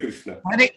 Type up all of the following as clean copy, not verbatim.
Krishna. Hare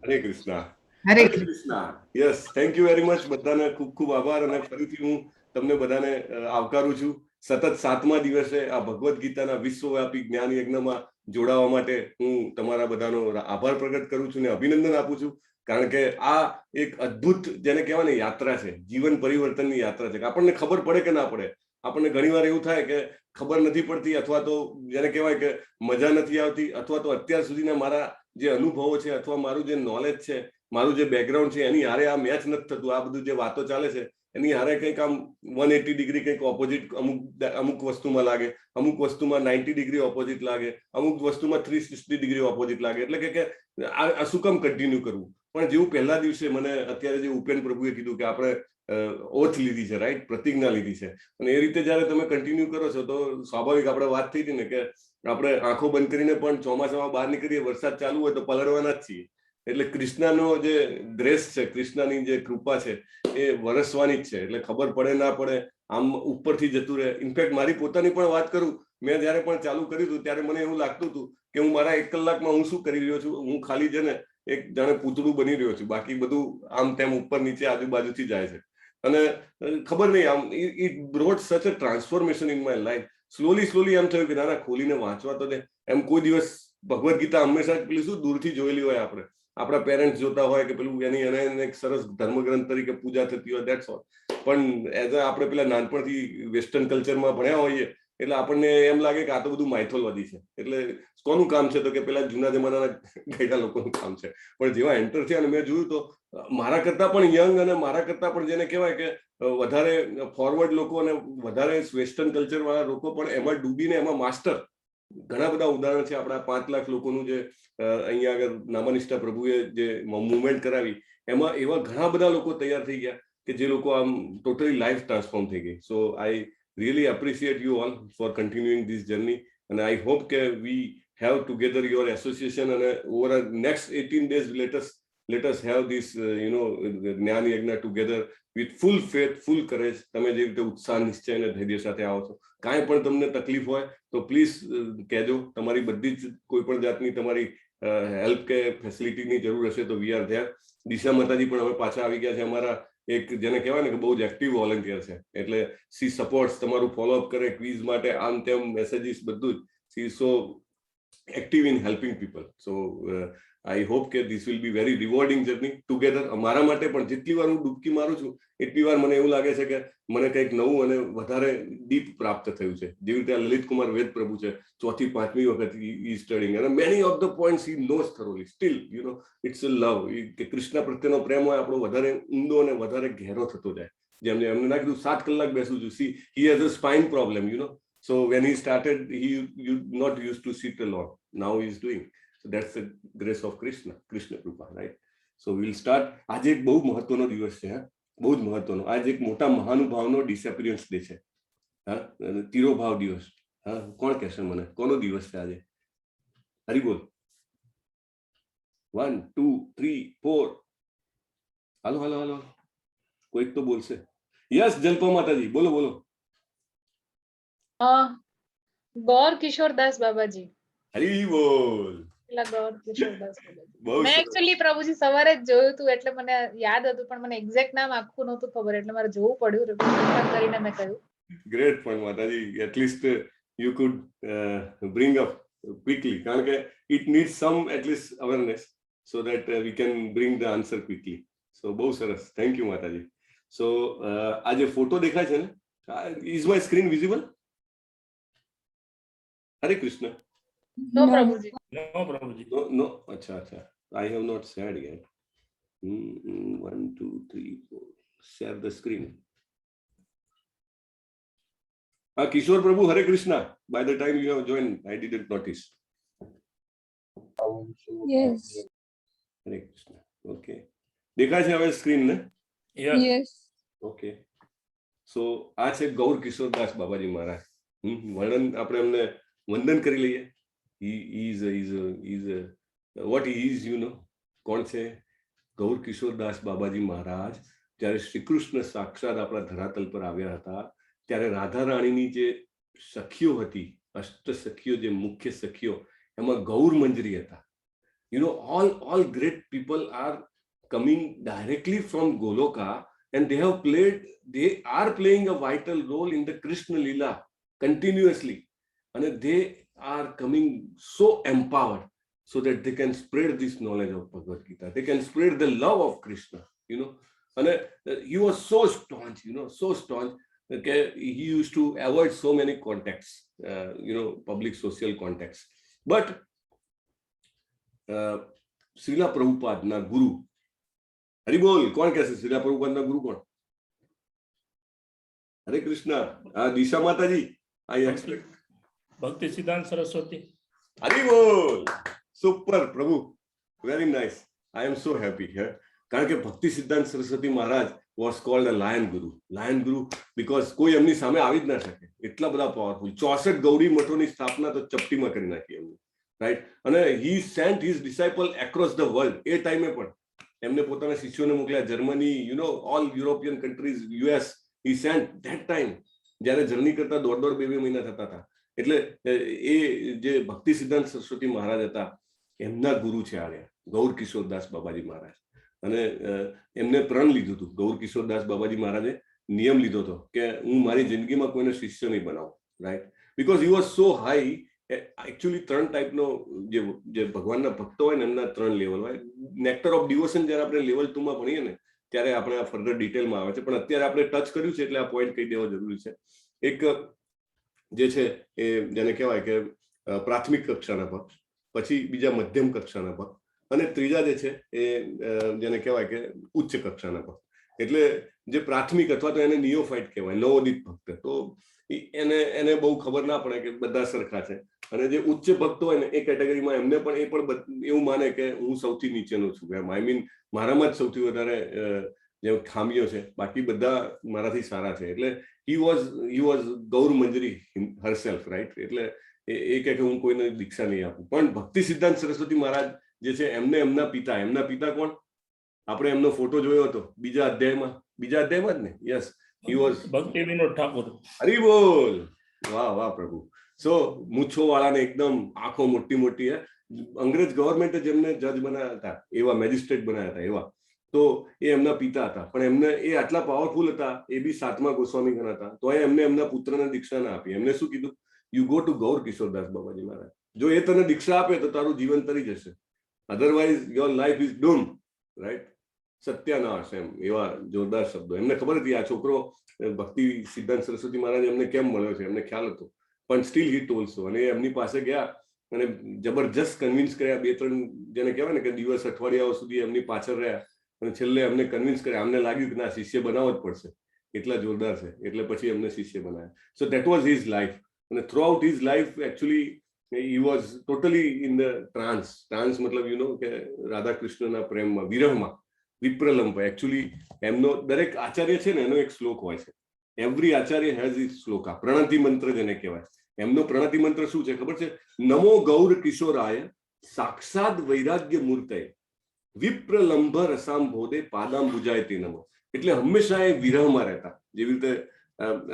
Hare Krishna. Hare Hare Krishna. Yes, thank you very much. બધાને ખૂબ ખૂબ આભાર. અને ફરીથી હું તમને બધાને આવકારું છું. સતત 7મા દિવસે આ ભગવદ્ ગીતાના વિશ્વવ્યાપી જ્ઞાન યજ્ઞમાં જોડાવા માટે હું તમારા બધાનો આભાર પ્રગટ કરું છું ને અભિનંદન આપું છું. કારણ કે આ એક અદ્ભુત, જેને કહેવાય ને, યાત્રા છે, જીવન પરિવર્તનની યાત્રા છે. આપણને ખબર પડે કે ના પડે, આપણને ઘણીવાર એવું થાય કે ખબર નથી પડતી, અથવા તો જેને કહેવાય કે મજા નથી આવતી, અથવા તો અત્યાર સુધીના મારા જે અનુભવો છે અથવા મારું જે નોલેજ છે, મારું જે બેકગ્રાઉન્ડ છે, એની હારે આ મેચ નથી થતું. આ બધું જે વાતો ચાલે છે એની હારે કંઈક આમ 180 ડિગ્રી કંઈક ઓપોઝિટ અમુક વસ્તુમાં લાગે, અમુક વસ્તુમાં 90 ડિગ્રી ઓપોઝિટ લાગે, અમુક વસ્તુમાં 360 ડિગ્રી ઓપોઝિટ લાગે. એટલે કે આ શું કામ કન્ટિન્યુ કરવું? પણ જેવું પહેલા દિવસે મને અત્યારે જે ઉપેન પ્રભુએ કીધું કે આપણે ઓથ લીધી છે, રાઈટ, પ્રતિજ્ઞા લીધી છે, અને એ રીતે જયારે તમે કન્ટિન્યુ કરો છો તો સ્વાભાવિક આપણે વાત થઈ હતી ને કે આપણે આંખો બંધ કરીને પણ ચોમાસામાં બહાર નીકળીએ, વરસાદ ચાલુ હોય તો પલળવાના જ છીએ. એટલે કૃષ્ણનો જે ગ્રેસ છે, કૃષ્ણની જે કૃપા છે, એ વરસવાની જ છે. એટલે ખબર પડે ના પડે આમ ઉપરથી જતું રહે. ઇનફેક્ટ મારી પોતાની પણ વાત કરું, મેં જયારે પણ ચાલુ કર્યું હતું ત્યારે મને એવું લાગતું હતું કે હું મારા 1 કલાકમાં હું શું કરી રહ્યો છું. હું ખાલી છે ને એક જાણે પૂતળું બની રહ્યો છું, બાકી બધું આમ તેમ ઉપર નીચે આજુબાજુથી જાય છે. અને ખબર નહીં, આમ it brought such a transformation in my life. Slowly એમ થયું કે ના ખોલીને વાંચવા તો દે. એમ કોઈ દિવસ ભગવદ્ ગીતા હંમેશા પેલી શું દૂરથી જોયેલી હોય, આપણે આપણા પેરેન્ટ્સ જોતા હોય કે પેલું એની એક સરસ ધર્મગ્રંથ તરીકે પૂજા થતી હોય, દેટ્સ ઓલ. પણ એઝ આપણે પેલા નાનપણથી વેસ્ટર્ન કલ્ચરમાં ભણ્યા હોઈએ એટલે આપણને એમ લાગે કે આ તો બધું માઇથોલોજી છે. એટલે કોનું કામ છે? તો કે પેલા જૂના જમાનાના ગયેલા લોકોનું કામ છે. પણ જેવા એન્ટર થયા અને મેં જોયું તો મારા કરતા પણ યંગ અને મારા કરતા પણ જેને કહેવાય કે વધારે ફોરવર્ડ લોકો અને વધારે વેસ્ટર્ન કલ્ચર વાળા લોકો પણ એમાં ડૂબીને એમાં માસ્ટર. ઘણા બધા ઉદાહરણ છે. આપણા 5 લાખ લોકોનું જે અહીંયા આગળ નામાનિષ્ઠા પ્રભુએ જે મુવમેન્ટ કરાવી, એમાં એવા ઘણા બધા લોકો તૈયાર થઈ ગયા કે જે લોકો આમ ટોટલી લાઈફ ટ્રાન્સફોર્મ થઈ ગઈ. સો આઈ really appreciate you all for continuing this journey, and I hope કે we have together your association, and over the next 18 days let us have this જ્ઞાન યજ્ઞ together with full faith, full courage. તમે જે રીતે ઉત્સાહ, નિશ્ચય અને ધૈર્ય સાથે આવો છો, કાંઈ પણ તમને તકલીફ હોય તો પ્લીઝ કહેજો. તમારી બધી જ કોઈ પણ જાતની તમારી હેલ્પ કે ફેસિલિટીની જરૂર હશે તો વી આર ધેર. દિશા માતાજી પણ હવે પાછા આવી ગયા છે, અમારા એક જેને કહેવાય ને કે બહુ જ એક્ટિવ વોલન્ટિયર છે. એટલે સી સપોર્ટ્સ, તમારું ફોલોઅપ કરે ક્વિઝ માટે, આમ તેમ મેસેજીસ, બધું જ. She so active in helping people. So I hope કે this will be very rewarding journey together. મારા માટે પણ જેટલી વાર હું ડૂબકી મારું છું એટલી વાર મને એવું લાગે છે કે મને કંઈક નવું અને વધારે ડીપ પ્રાપ્ત થયું છે. જેવી રીતે લલિત કુમાર વેદ પ્રભુ છે, 4થી 5મી વખત ઈ સ્ટડીંગ, અને many of the points he knows thoroughly. Still it's a love. કે કૃષ્ણ પ્રત્યેનો પ્રેમ હોય આપણો વધારે ઊંડો અને વધારે ઘેરો થતો જાય. જેમને એમને ના કીધું 7 કલાક બેસું છું. C he has a spine problem, so when he started he not used to sit alone. Now he is doing. So that's the grace of Krishna krupa, right? So we'll start. આજે એક બહુ મહત્વનો દિવસ છે. બહુ જ મહત્વનો. આજે એક મોટા મહાનુભાવનો ડિસએપિયરન્સ ડે છે. તિરોભાવ દિવસ. કોણ કહેશે મને કોનો દિવસ છે આજે? હરી બોલ. 1 2 3 4. હાલો કોઈક તો બોલશે. યસ, જલપા માતાજી, બોલો. ગૌર કિશોરદાસ બાબાજી. હરી બોલ. ગૌર કિશોરદાસ બાબાજી. મેં એકચ્યુઅલી પ્રભુજી સવારે જ જોયું હતું એટલે મને યાદ હતું, પણ મને એક્ઝેક્ટ નામ આખું નહોતું ખબર, એટલે મારે જોવું પડ્યું. કરીને મેં કહ્યું ગ્રેટ પોઈન્ટ માતાજી. At least you could bring up quickly, કારણ કે it needs some at least awareness so that we can bring the answer quickly. So બહુ સરસ, થેન્ક યુ માતાજી. સો આ જે ફોટો દેખાય છે ને, is my screen visible? Hare Krishna. No, Prabhuji. No. Acha. I have not shared yet. 1 2 3 4. Share the screen. Kishore Prabhu, Hare Krishna. By the time you have joined, I didn't notice. Yes. Hare Krishna. Okay. દેખાય છે હવે screen ને? Yes. Okay. So આ છે ગૌર કિશોરદાસ બાબાજી મહારાજ. વર્ણન આપણે એમને વંદન કરી લઈએ. He is what he is, કોણ છે? ગૌર કિશોરદાસ બાબાજી મહારાજ જ્યારે શ્રી કૃષ્ણ સાક્ષાત આપણા ધરાતલ પર આવ્યા હતા ત્યારે રાધા રાણીની જે સખીઓ હતી, અષ્ટ સખીઓ, જે મુખ્ય સખીઓ, એમાં ગૌર મંજરી હતા. all great people are coming directly from Goloka, and they are playing a vital role in the Krishna Leela continuously, and they are coming so empowered so that they can spread this knowledge of Bhagavad Gita. They can spread the love of Krishna, and he was so staunch, so staunch. Okay, he used to avoid so many contacts, public social contacts. But શ્રીલા પ્રભુપાદના ગુરુ, હરિબોલ, કોણ કહેશે શ્રીલા પ્રભુપાદના ગુરુ કોણ? હરે કૃષ્ણ. દિશા માતાજી, આઈ expect Bhakti Siddhanta Saraswati. હરિબોલ, super પ્રભુ, very nice. I am so happy here, કારણ કે ભક્તિ સિદ્ધાંત સરસ્વતી મહારાજ was called a lion guru because કોઈ એમની સામે આવી જ ના શકે, એટલા બધા પાવરફુલ. 64 ગૌડી મઠોની સ્થાપના તો ચપટીમાં કરી નાખી એમને, રાઈટ. અને he sent his disciple across the world. એ ટાઈમે પણ એમને પોતાના શિષ્યોને મોકલ્યા, Germany, all European countries, US, he sent that time, જ્યારે જર્ની કરતા 1.5-2 મહિના થતા હતા. એટલે એ જે ભક્તિ સિદ્ધાંત સરસ્વતી મહારાજ હતા, એમના ગુરુ છે આર્યા ગૌર કિશોરદાસ બાબાજી મહારાજ. અને એમને પ્રણ લીધું હતું. ગૌર કિશોરદાસ બાબાજી મહારાજે નિયમ લીધો હતો કે હું મારી જિંદગીમાં કોઈને શિષ્ય નહીં બનાવું, right. Because he was so high. Actually 3 ટાઈપનો જે ભગવાનના ભક્તો હોય ને, એમના 3 લેવલ હોય. નેક્ટર ઓફ ડિવોશન જ્યારે આપણે લેવલ 2 માં ભણીએ ને, ત્યારે આપણે આ ફર્ધર ડિટેલમાં આવે છે, પણ અત્યારે આપણે ટચ કર્યું છે એટલે આ પોઈન્ટ કહી દેવો જરૂરી છે. એક જે છે એ જેને કહેવાય કે પ્રાથમિક કક્ષાના ભક્ત, પછી બીજા મધ્યમ કક્ષાના ભક્ત, અને ત્રીજા જે છે એ જેને કહેવાય કે ઉચ્ચ કક્ષાના ભક્ત. એટલે જે પ્રાથમિક અથવા તો એને નિયોફાઇટ કહેવાય, નવોદિત ભક્ત, તો એને બહુ ખબર ના પડે કે બધા સરખા છે. અને જે ઉચ્ચ ભક્તો હોય ને, એ કેટેગરીમાં એમને પણ એ પણ એવું માને કે હું સૌથી નીચેનો છું, એમ. આઈ મીન મારામાં જ સૌથી વધારે જે ખામીઓ છે, બાકી બધા મારાથી સારા છે. એટલે he was ગૌર Manjari herself, right. એટલે એ કહે કે હું કોઈને દીક્ષા નહીં આપું. પણ ભક્તિ સિદ્ધાંત સરસ્વતી મહારાજ જે છે, એમના પિતા કોણ? આપણે એમનો ફોટો જોયો હતો બીજા અધ્યાયમાં જ ને? યસ, he was ભક્તિ વિનોદ ઠાકોર. હરી બોલ, વાહ વાહ પ્રભુ. સો મૂછો વાળાને એકદમ આંખો મોટી મોટી, અંગ્રેજ ગવર્મેન્ટે જેમને જજ બનાવ્યા હતા, એવા મેજિસ્ટ્રેટ બનાવ્યા હતા એવા, તો એ એમના પિતા હતા. પણ એમને એ આટલા પાવરફુલ હતા, એ બી 7મા ગોસ્વામી હતા, તો એમને એમના પુત્રને દીક્ષા ના આપી. એમને શું કીધું? You go to ગૌર Kishordas Babaji મહારાજ. જો એ તને દીક્ષા આપે તો તારું જીવન તરી જશે, otherwise your life is doomed, right. સત્યાનાશ, એમ. એવા જોરદાર શબ્દો. એમને ખબર હતી આ છોકરો ભક્તિ સિદ્ધાંત સરસ્વતી મહારાજ એમને કેમ મળ્યો છે, એમને ખ્યાલ હતો, પણ સ્ટીલ હી ટોલ્ડ સો. અને એમની પાસે ગયા અને જબરજસ્ત કન્વિન્સ કર્યા. 2-3 જેને કહેવાય ને કે દિવસ, અઠવાડિયાઓ સુધી એમની પાછળ રહ્યા, અને છેલ્લે એમને કન્વિન્સ કર્યા. અમને લાગ્યું કે ના, શિષ્ય બનાવવો જ પડશે, એટલા જોરદાર છે. એટલે પછી એમને શિષ્ય બનાવ્યા. So that was his life. અને throughout his life actually he was totally in the trance મતલબ કે રાધા કૃષ્ણના પ્રેમમાં, વિરહમાં, વિપ્રલંબ. એકચ્યુઅલી એમનો દરેક આચાર્ય છે ને, એનો એક શ્લોક હોય છે. એવરી આચાર્ય હેઝ ઇઝ શ્લોક. પ્રણતિ મંત્ર જેને કહેવાય. એમનો પ્રણતિ મંત્ર શું છે ખબર છે? નમો ગૌર કિશોરાય સાક્ષાત વૈરાગ્ય મૂર્તય વિપ્રલંભ રસાંભોદે પાદાંબુજાય તે નમો. એટલે હંમેશા એ વિરહમાં રહેતા. જેવી રીતે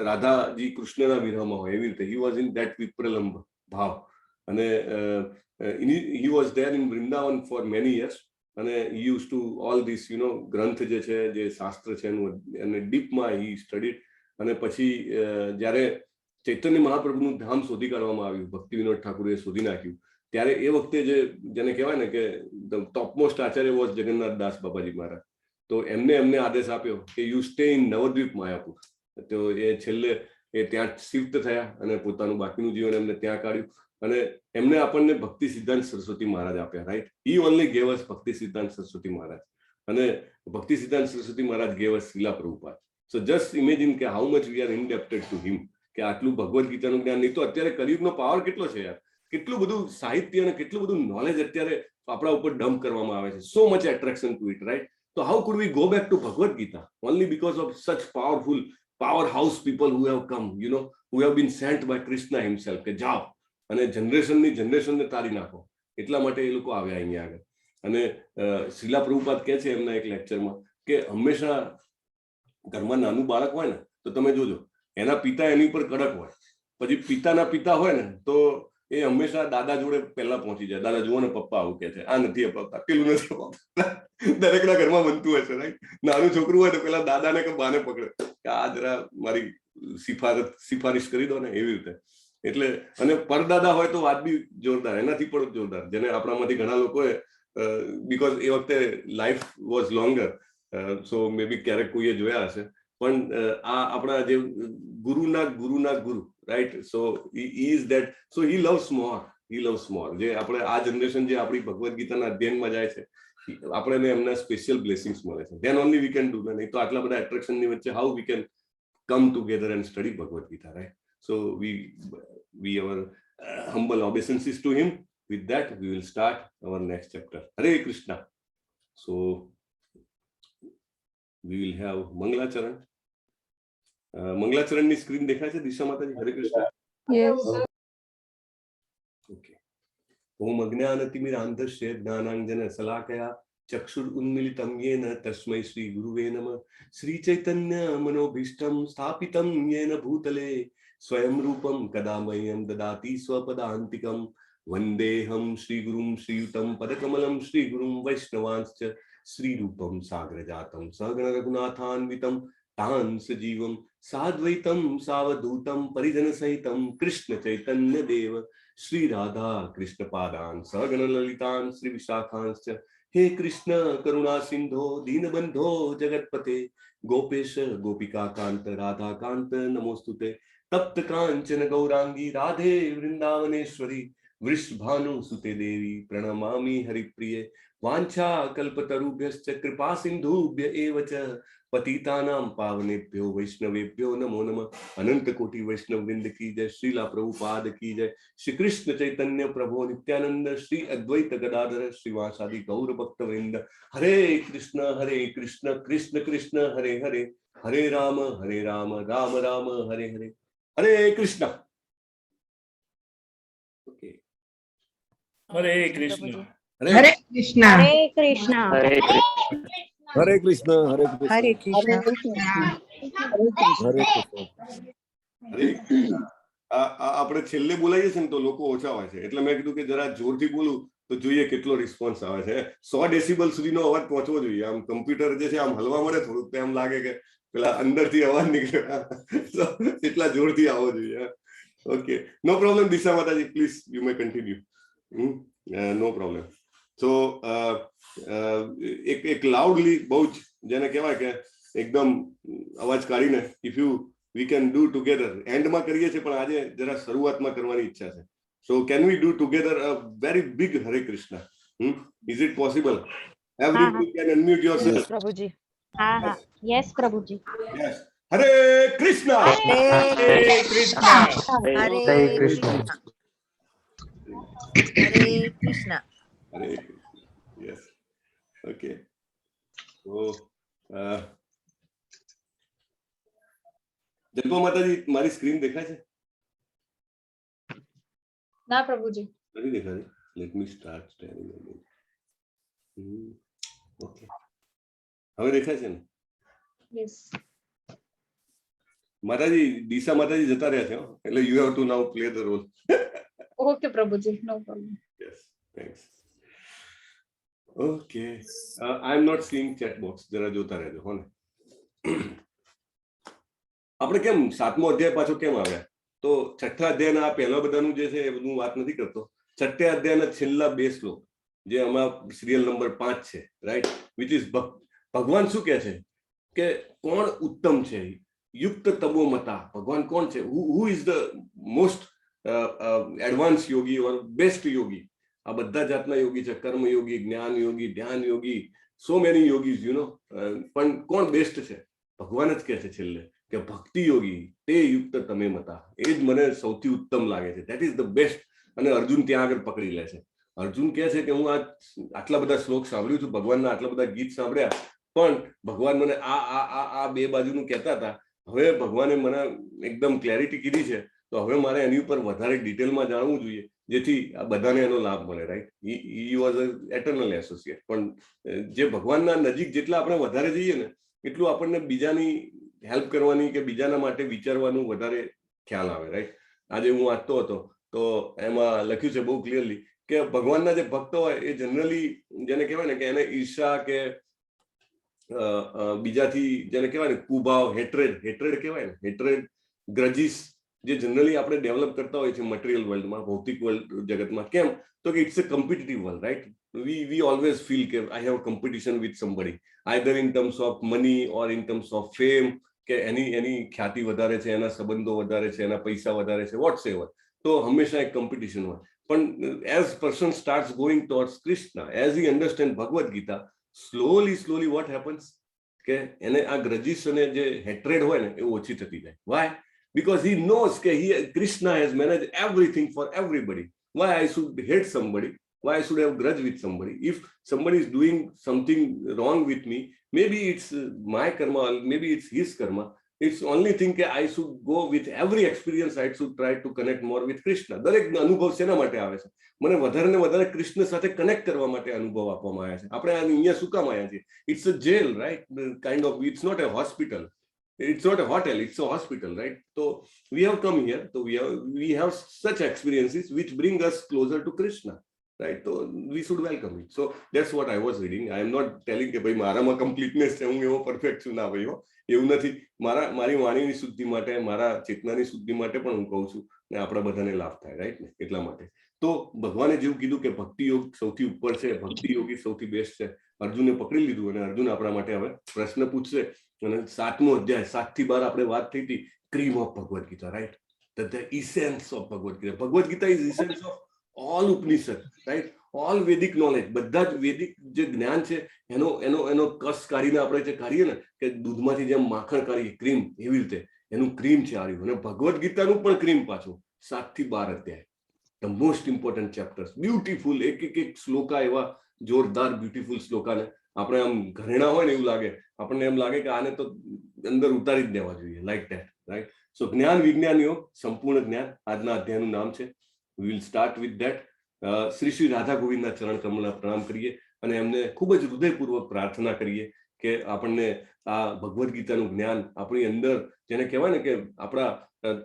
રાધાજી કૃષ્ણના વિરહમાં હોય, એવી રીતે he was in that વિપ્રલંભ ભાવ. અને he was there in Vrindavan for many years. અને he used to all this ગ્રંથ જે છે, જે શાસ્ત્ર છે એનું, અને ડીપમાં he studied. અને પછી જ્યારે ચૈતન્ય મહાપ્રભુનું ધામ શોધી કાઢવામાં આવ્યું, ભક્તિ વિનોદ ઠાકુરે શોધી નાખ્યું, ત્યારે એ વખતે જેને કહેવાય ને કે ટોપમોસ્ટ આચાર્ય વોઝ જગન્નાથ દાસ બાબાજી મહારાજ. તો એમને આદેશ આપ્યો કે યુ સ્ટે ઇન નવદ્વીપ માયાપુર. તો એ છેલ્લે એ ત્યાં શિફ્ટ થયા અને પોતાનું બાકીનું જીવન એમને ત્યાં કાઢ્યું. અને એમને આપણને ભક્તિ સિદ્ધાંત સરસ્વતી મહારાજ આપ્યા, right. He only gave us Bhakti Siddhanta Saraswati Maharaj. અને Bhakti Siddhanta Saraswati Maharaj gave us Shrila Prabhupada. So just imagine કે how much we are indebted to him, કે આટલું ભગવદ્ ગીતાનું જ્ઞાન. નહીં તો અત્યારે કલિયુગનો પાવર કેટલો છે યાર, કેટલું બધું સાહિત્ય અને કેટલું બધું નોલેજ અત્યારે આપણા ઉપર ડમ્પ કરવામાં આવે છે. So much attraction to it, right. તો how could we go back to Bhagavad Gita only because of such powerful powerhouse people who have come, who have been sent by Krishna himself, કે જાઓ અને જનરેશનને તારી નાખો. એટલા માટે એ લોકો આવ્યા અહીંયા આગળ. અને શ્રીલા પ્રભુપાદ કહે છે એમના એક લેક્ચરમાં કે હંમેશા ઘરમાં નાનું બાળક હોય ને, તો તમે જોજો એના પિતા એની ઉપર કડક હોય, પછી પિતાના પિતા હોય ને તો એ હંમેશા દાદા જોડે પહેલા પહોંચી જાય. દાદા જુઓ ને, પપ્પા આવું કે છે, આ નથી અપાવતા, પેલું નથી અપાવતા. દરેકના ઘરમાં બનતું હશે, રાઈટ? નાનું છોકરું હોય તો પેલા દાદાને કે બાને પકડે કે આ જરા મારી સિફારિશ કરી દો ને, એવી રીતે. એટલે અને પરદાદા હોય તો વાત બી જોરદાર, એનાથી પણ જોરદાર. જેને આપણામાંથી ઘણા લોકોએ બીકોઝ એ વખતે લાઈફ વોઝ લોંગર, સો મે બી ક્યારેક કોઈએ જોયા હશે, પણ આ આપણા જે ગુરુના ગુરુ, right? So is that, so he loves more. જે આપણે આ જનરેશન જે આપણી ભગવદ્ ગીતાના અધ્યયનમાં જાય છે, આપણે એમના સ્પેશિયલ બ્લેસિંગ્સ મળે છે. Than only we can do. નહીં તો આટલા બધા એટ્રેક્શનની વચ્ચે how we can come together and study Bhagavad Gita, right? So we our humble obeisances to him. With that, we will start our next chapter. Hare Krishna. So we will have Mangalacharan. Mangalacharan ની screen દેખાય છે દિશા માતાજી? હરે Krishna. Yes. Okay. ઓમ અજ્ઞાનતિમિરાંધસ્ય જ્ઞાનાંજન શલાકયા ચક્ષુર ઉન્મિલિતમ યેન તસ્મૈ શ્રી ગુરુવે નમઃ. શ્રી ચૈતન્ય મનોભીષ્ટમ સ્થાપિતમ યેન ભૂતલે સ્વયં રૂપમ કદા મહ્યં દદાતિ સ્વપદાંતિકમ. વંદેહમ શ્રી ગુરુમ શ્રીયુતમ પદકમલમ શ્રી ગુરુમ વૈષ્ણવાંશ્ચ શ્રી રૂપમ સાગ્રજાતમ સગણ રઘુનાથાન્વિતમ તાન સજીવમ સાદ્વૈતમ સાવધૂતમ પરિજન સહિતમ કૃષ્ણ ચૈતન્ય દેવ શ્રી રાધા કૃષ્ણ પાદાન સગણ લલિતાન શ્રી વિશાખાંશ્ચ. હે કૃષ્ણ કરુણા સિંધો દીનબંધો જગતપતે ગોપેશ ગોપિકા કાંત રાધા કાંત નમોસ્તુતે. તપ્ત કાંચન ગૌરાંગી રાધે વૃંદાવનેશ્વરી વૃષભાનુ સુતે દેવી પ્રણમામિ હરિપ્રિયે. વાંછા કલ્પતરુભ્યશ્ચ કૃપા સિંધુભ્ય એવ ચ પતિતાનામ પાવનેભ્યો વૈષ્ણવેભ્યો નમો નમઃ. અનંત કોટી વૈષ્ણવ વૃંદ કી જય. શ્રીલા પ્રભુપાદ કી જય. શ્રી કૃષ્ણ ચૈતન્ય પ્રભુ નિત્યાનંદ શ્રી અદ્વૈત ગદાધર શ્રીવાસાદિ ગૌર ભક્ત વૃંદ. હરે કૃષ્ણ કૃષ્ણ કૃષ્ણ હરે હરે, હરે રામ રામ રામ હરે હરે. હરે કૃષ્ણ. ઓકે. હરે કૃષ્ણ. હરે કૃષ્ણ. હરે કૃષ્ણ. હરે કૃષ્ણ. હરે કૃષ્ણ. હરે કૃષ્ણ. હરે કૃષ્ણ. આપણે છેલ્લે બોલાવીએ છીએ ને તો લોકો ઓછા હોય છે, એટલે મેં કીધું કે જરા જોરથી બોલું તો જોઈએ કેટલો રિસ્પોન્સ આવે છે. 100 ડેસિબલ સુધીનો અવાજ પહોંચવો જોઈએ. આમ કમ્પ્યુટર જે છે આમ હલવા મળે થોડુંક તો એમ લાગે કે પેલા અંદરથી અવાજ નીકળે, એટલા જોરથી આવવો જોઈએ. Okay, no problem. Disha Mataji, please you may continue. No problem. So એક લાઉડલી, બહુ જ જેને કહેવાય કે એકદમ અવાજ કાઢીને, if you we can do together. એન્ડમાં કરીએ છીએ પણ આજે જરા શરૂઆતમાં કરવાની ઈચ્છા છે. So can we do together a very big Hare Krishna? Is it possible? Everyone can unmute yourself. પ્રભુજી. હા હા. યસ પ્રભુજી. Yes. Hare Krishna. હરે કૃષ્ણ. હરે કૃષ્ણ. હરે Krishna. Hare Krishna. Yes. Okay. So Jalpa માતાજી, મારી સ્ક્રીન દેખાય છે? ના પ્રભુજી. નથી દેખાતી. Let me start steering again. Okay, હવે દેખાય છે ને? Yes. માતાજી, દિશા માતાજી જતા રહ્યા છે, એટલે you have to now play the role. Okay Prabhuji, no problem. Yes, thanks. Okay, I am not seeing chat box. જરા જોતા રહેજો હો ને. આપણે કેમ 7મો અધ્યાય પાછો કેમ આવ્યા? તો 6થા અધ્યાયના આ પહેલા બધાનું જે છે એ બધું વાત નથી કરતો. 6થા અધ્યાયના છેલ્લા 2 શ્લોક જે આમાં સિરિયલ નંબર 5 છે, રાઈટ? વિચ ઇઝ ભગવાન શું કહે છે કે કોણ ઉત્તમ છે? યુક્ત તમોમતા. ભગવાન કોણ છે? Who is the most advance yogi or best yogi? આ બધા જાતના યોગી છે. કર્મ યોગી, જ્ઞાન યોગી, ધ્યાન યોગી, સો મેની યોગીઝ, યુ નો. પણ કોણ બેસ્ટ છે? ભગવાન જ કહે છે છેલ્લે કે ભક્તિ યોગી તે યુક્ત તમે મતા. એ જ મને સૌથી ઉત્તમ લાગે છે. That is the best. અને અર્જુન ત્યાં આગળ પકડી લે છે. અર્જુન કહે છે કે હું આટલા બધા શ્લોક સાંભળ્યું છું, ભગવાનના આટલા બધા ગીત સાંભળ્યા, પણ ભગવાન મને આ બે બાજુનું કહેતા હતા. હવે ભગવાને મને એકદમ ક્લેરિટી કીધી છે, તો હવે મારે એની ઉપર વધારે ડિટેલમાં જાણવું જોઈએ, જેથી આ બધાને એનો લાભ મળે, right? He was a eternal associate. પણ જે ભગવાનના નજીક જેટલા આપણે વધારે જઈએ ને, એટલું આપણને બીજાની હેલ્પ કરવાની કે બીજાના માટે વિચારવાનું વધારે ખ્યાલ આવે, રાઈટ? આજે હું વાંચતો હતો તો એમાં લખ્યું છે બહુ ક્લિયરલી કે ભગવાનના જે ભક્તો હોય એ જનરલી જેને કહેવાય ને કે એને ઈર્ષા કે બીજાથી જેને કહેવાય ને કુભાવ, હેટ્રેડ કહેવાય ને, હેટ્રેડ, ગ્રજીસ જે જનરલી આપણે ડેવલપ કરતા હોય છે મટીરિયલ વર્લ્ડમાં, ભૌતિક વર્લ્ડ જગતમાં. કેમ? તો કે it's a competitive world, right? we always feel કે I have competition with somebody, either in terms of money or in terms of fame, કે એની ખ્યાતિ વધારે છે, એના સંબંધો વધારે છે, એના પૈસા વધારે છે, whatsoever. તો હંમેશા એક કોમ્પિટિશન હોય. પણ as person starts going towards Krishna, as he understand Bhagavad Gita, slowly what happens કે એને આ ગ્રજીસ અને જે હેટ્રેડ હોય ને એ ઓછી થતી જાય. Why? Because he knows કે Krishna has managed everything for everybody. Why I should hate somebody? Why I should have grudge with somebody? If somebody is doing something wrong with me, maybe it's my karma, maybe it's his karma. It's only thing that I should go with every experience, I should try to connect more with Krishna. દરેક અનુભવ શેના માટે આવે છે? મને વધારે ને વધારે કૃષ્ણ સાથે કનેક્ટ કરવા માટે અનુભવ આપવામાં આવ્યા છે. આપણે અહીંયા શું કામ આવ્યા છીએ? It's a jail, right? Kind of, it's not a hospital. It's not a hotel, it's a hospital, right? So we have come here, so we have such experiences which bring us closer to Krishna. Right, so we should welcome it. So that's what I was reading. I am not telling કે ભાઈ મારામાં completeness છે, હું એવો perfect છું, ના ભાઈ હો, એવું નથી. મારી વાણીની શુદ્ધિ માટે, મારા ચેતનાની શુદ્ધિ માટે પણ હું કહું છું ને આપણા બધાને લાભ થાય, રાઈટ ને? એટલા માટે તો ભગવાને જેવું કીધું કે ભક્તિ યોગ સૌથી ઉપર છે, ભક્તિ યોગી સૌથી બેસ્ટ છે. અર્જુને પકડી લીધું અને અર્જુન આપણા માટે હવે પ્રશ્ન પૂછશે. અને 7મો અધ્યાય 7 થી 12 આપણે વાત થઈ હતી, cream of Bhagavad Gita, right? The essence of Bhagavad Gita. Bhagavad Gita is essence of all Upanishad, right? All Vedic knowledge, બધા જ વેદિક જે જ્ઞાન છે એનો કસ કાઢીને આપણે જે કાઢીએ ને કે દૂધમાંથી જેમ માખણ કાઢીએ ક્રીમ, એવી રીતે એનું ક્રીમ છે આવ્યું. અને ભગવદ ગીતાનું પણ ક્રીમ પાછું 7 થી 12 અધ્યાય, the most important chapters, beautiful, એક શ્લોકા એવા જોરદાર બ્યુટીફુલ શ્લોકાને આપણે આમ ઘરેણા હોય ને એવું લાગે, આપણને એમ લાગે કે આને તો અંદર ઉતારી જ દેવા જોઈએ, લાઈક ધેટ, રાઈટ? સો જ્ઞાન વિજ્ઞાન યોગ, સંપૂર્ણ જ્ઞાન આજના અધ્યાયનું નામ છે. We will start with that. Shri Radha ગોવિંદના ચરણ કમળના પ્રણામ કરીએ અને એમને ખૂબ જ હૃદયપૂર્વક પ્રાર્થના કરીએ કે આપણને આ ભગવદ ગીતાનું જ્ઞાન આપણી અંદર, જેને કહેવાય ને કે આપણા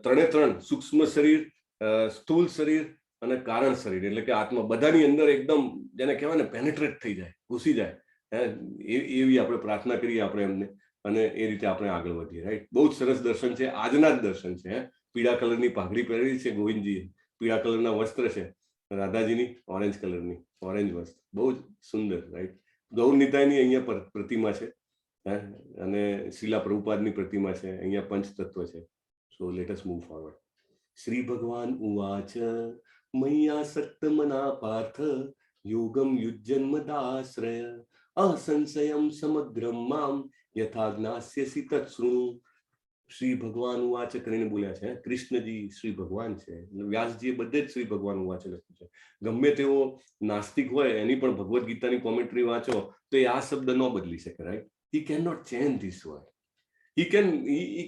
ત્રણે સૂક્ષ્મ શરીર, સ્થૂળ શરીર અને કારણ શરીર, એટલે કે આત્મા, બધાની અંદર એકદમ જેને કહેવાય ને પેનેટ્રેટ થઈ જાય, ઘૂસી જાય, એવી આપણે પ્રાર્થના કરીએ આપણે એમને, અને એ રીતે આપણે આગળ વધીએ, રાઈટ? બહુ જ સરસ દર્શન છે, આજના જ દર્શન છે. પીળા કલરની પાઘડી પહેરી છે ગોવિંદજીએ, પીળા કલરના વસ્ત્ર છે, રાધાજીની ઓરેન્જ કલરની, ઓરેન્જ વસ્ત્ર, બહુ જ સુંદર, રાઈટ? ગૌર નિતાયની અહીંયા પ્રતિમા છે અને શીલા પ્રભુપાદની પ્રતિમા છે, અહીંયા પંચતત્વ છે. So let us move forward. Shri ભગવાન ઉવાચ મય્યાસક્ત મના પાર્થ યોગમ યુજ્જન્મદાશ્રય અસંશયમ સમગ્રમ મામ યથા જ્ઞાસ્યસી તત્સૃણુ. શ્રી ભગવાન ઉવાચ કરીને બોલ્યા છે. કૃષ્ણજી શ્રી ભગવાન છે, વ્યાસજીએ બધે જ શ્રી ભગવાન ઉવાચ લખ્યું છે. ગમે તેવો નાસ્તિક હોય એની પણ ભગવદ ગીતાની કોમેન્ટ્રી વાંચો તો એ આ શબ્દ ન બદલી શકે, right? He cannot change this word. He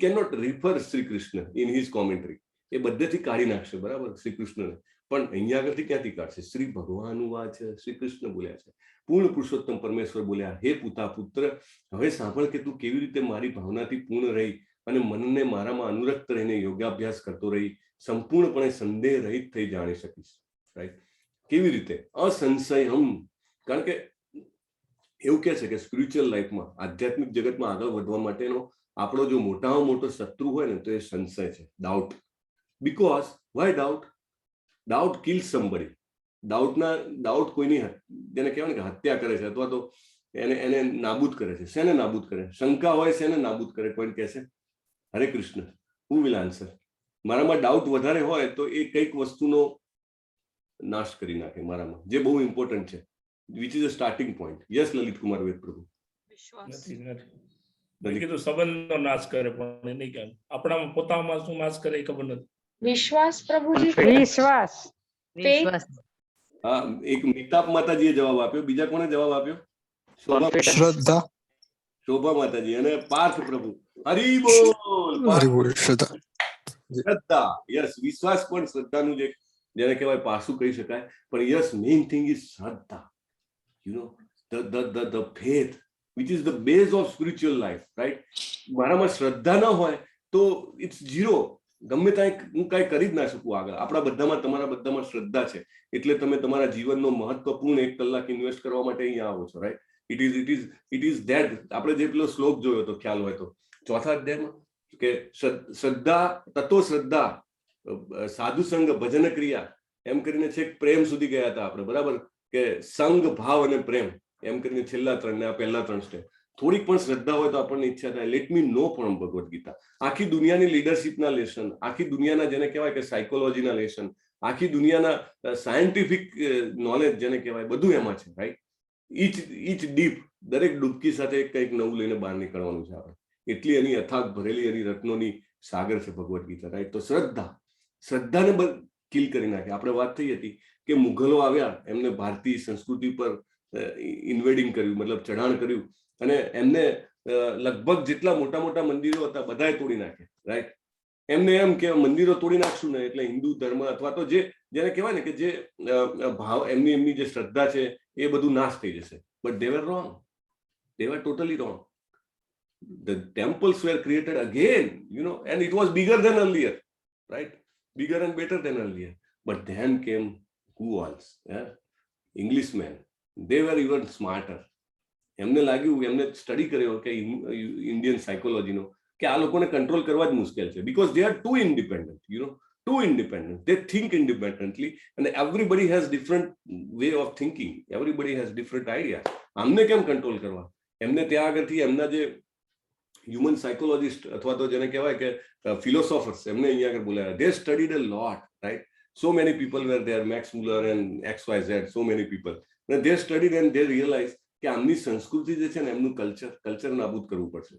cannot refer Shri Krishna in his commentary. એ બધેથી કાઢી નાખશે, બરાબર, શ્રી કૃષ્ણને. પણ અહીંયા આગળથી ક્યાંથી કાઢશે? શ્રી ભગવાન ઉવાચ, શ્રી કૃષ્ણ બોલ્યા છે. પૂર્ણ પુરુષોત્તમ પરમેશ્વર બોલ્યા, હે પુતા પુત્ર, હવે સાંભળ કે તું કેવી રીતે મારી ભાવનાથી પૂર્ણ રહી અને મનને મારામાં અનુરક્ત રહીને યોગાભ્યાસ કરતો રહી સંપૂર્ણપણે સંદેહ રહિત થઈ જાણી શકીશ, રાઈટ? કેવી રીતે? અસંશયમ. કારણ કે એવું કહે છે કે સ્પિરિચ્યુઅલ લાઈફમાં, આધ્યાત્મિક જગતમાં આગળ વધવા માટેનો આપણો જો મોટામાં મોટો શત્રુ હોય ને તો એ સંશય છે, doubt. Because why doubt? Doubt kills somebody. Doubt કોઈની, જેને કહેવાય ને કે હત્યા કરે છે, અથવા તો એને નાબૂદ કરે છે. શેને નાબૂદ કરે? શંકા હોય શેને નાબૂદ કરે? કોઈને કહેશે હરે કૃષ્ણ, હુ વિલ આન્સર? મારામાં ડાઉટ વધારે હોય તો એ કઈક વસ્તુનો નાશ કરી નાખે મારામાં, જે બહુ ઇમ્પોર્ટન્ટ છે, which is a starting point. Yes Lalit Kumar Ved Prabhu. કીધું સંબંધનો નાશ કરે, પણ એ નહીં કે આપણામાં પોતામાં શું નાશ કરે એ ખબર નથી. વિશ્વાસ પ્રભુજી, વિશ્વાસ. હા, એક મિતાપ માતાજીએ જવાબ આપ્યો. બીજા કોણે જવાબ આપ્યો? શ્રદ્ધા. શોભા માતાજી. અને પાર્થ પ્રભુ. હરી બોલ. શ્રદ્ધા. યસ, વિશ્વાસ પણ શ્રદ્ધાનું જે જેને કહેવાય પાસું કહી શકાય. પણ યસ, મેઇન થિંગ ઇઝ શ્રદ્ધા. You know, the faith which is the base of spiritual life, right? મારામાં શ્રદ્ધા ન હોય તો ઇટ્સ ઝીરો. ગમે ત્યાં હું કાંઈ કરી જ ના શકું આગળ. આપણા બધામાં, તમારા બધામાં શ્રદ્ધા છે એટલે તમે તમારા જીવનનો મહત્વપૂર્ણ 1 કલાક ઇન્વેસ્ટ કરવા માટે અહીંયા આવો છો, રાઈટ? It is that. આપણે જે પેલો શ્લોક જોયો હતો, ખ્યાલ હોય તો, 4થા અધ્યાયમાં, કે શ્રદ્ધા તત્વ શ્રદ્ધા સાધુ સંગ ભજન ક્રિયા એમ કરીને છેક પ્રેમ સુધી ગયા હતા આપણે, બરાબર? કે સંગ, ભાવ અને પ્રેમ એમ કરીને છેલ્લા 3 ને આ પહેલા 3 સ્ટેપ. થોડીક પણ શ્રદ્ધા હોય તો આપણને ઈચ્છા થાય let me know from Bhagavad Gita. આખી દુનિયાની લીડરશીપના લેસન, આખી દુનિયાના જેને કહેવાય કે સાયકોલોજીના લેસન, આખી દુનિયાના સાયન્ટિફિક નોલેજ જેને કહેવાય, બધું એમાં છે, રાઈટ? ઈચ ડીપ, દરેક ડૂબકી સાથે કંઈક નવું લઈને બહાર નીકળવાનું છે આપણે. એટલી એની અથાગ ભરેલી એની રત્નોની સાગર છે ભગવદ્ ગીતા, રાઈટ? તો શ્રદ્ધાને કિલ કરી નાખે. આપણે વાત થઈ હતી કે મુઘલો આવ્યા, એમને ભારતીય સંસ્કૃતિ પર ઇન્વેડિંગ કર્યું, મતલબ ચઢાણ કર્યું, અને એમને લગભગ જેટલા મોટા મોટા મંદિરો હતા બધાએ તોડી નાખ્યા, રાઈટ? એમને એમ કે મંદિરો તોડી નાખશું ને એટલે હિન્દુ ધર્મ અથવા તો જેને કહેવાય ને કે જે ભાવ, એમની જે શ્રદ્ધા છે એ બધું નાશ થઈ જશે. But they were wrong. They were totally wrong. The temples were created again, and it was bigger than earlier, right? Bigger and better than earlier. But then came who else? Yeah? Englishmen. They were even smarter. એમને લાગ્યું, એમને study કર્યો કે Indian સાયકોલોજીનો, કે આ લોકોને control કરવા જ મુશ્કેલ છે, because they are too independent, too independent. They think independently, and everybody has different way of thinking. Everybody has different ideas. આમને કેમ કંટ્રોલ કરવા? એમને ત્યાં આગળથી એમના જે હ્યુમન સાયકોલોજીસ્ટ અથવા તો જેને કહેવાય કે ફિલોસોફર્સ, એમને અહીંયા આગળ બોલાયા. They studied a lot, right? So many people were there, Max Muller and XYZ, so many people. And they studied and they realized કે આમની સંસ્કૃતિ જે છે ને, એમનું કલ્ચર નાબૂદ કરવું પડશે.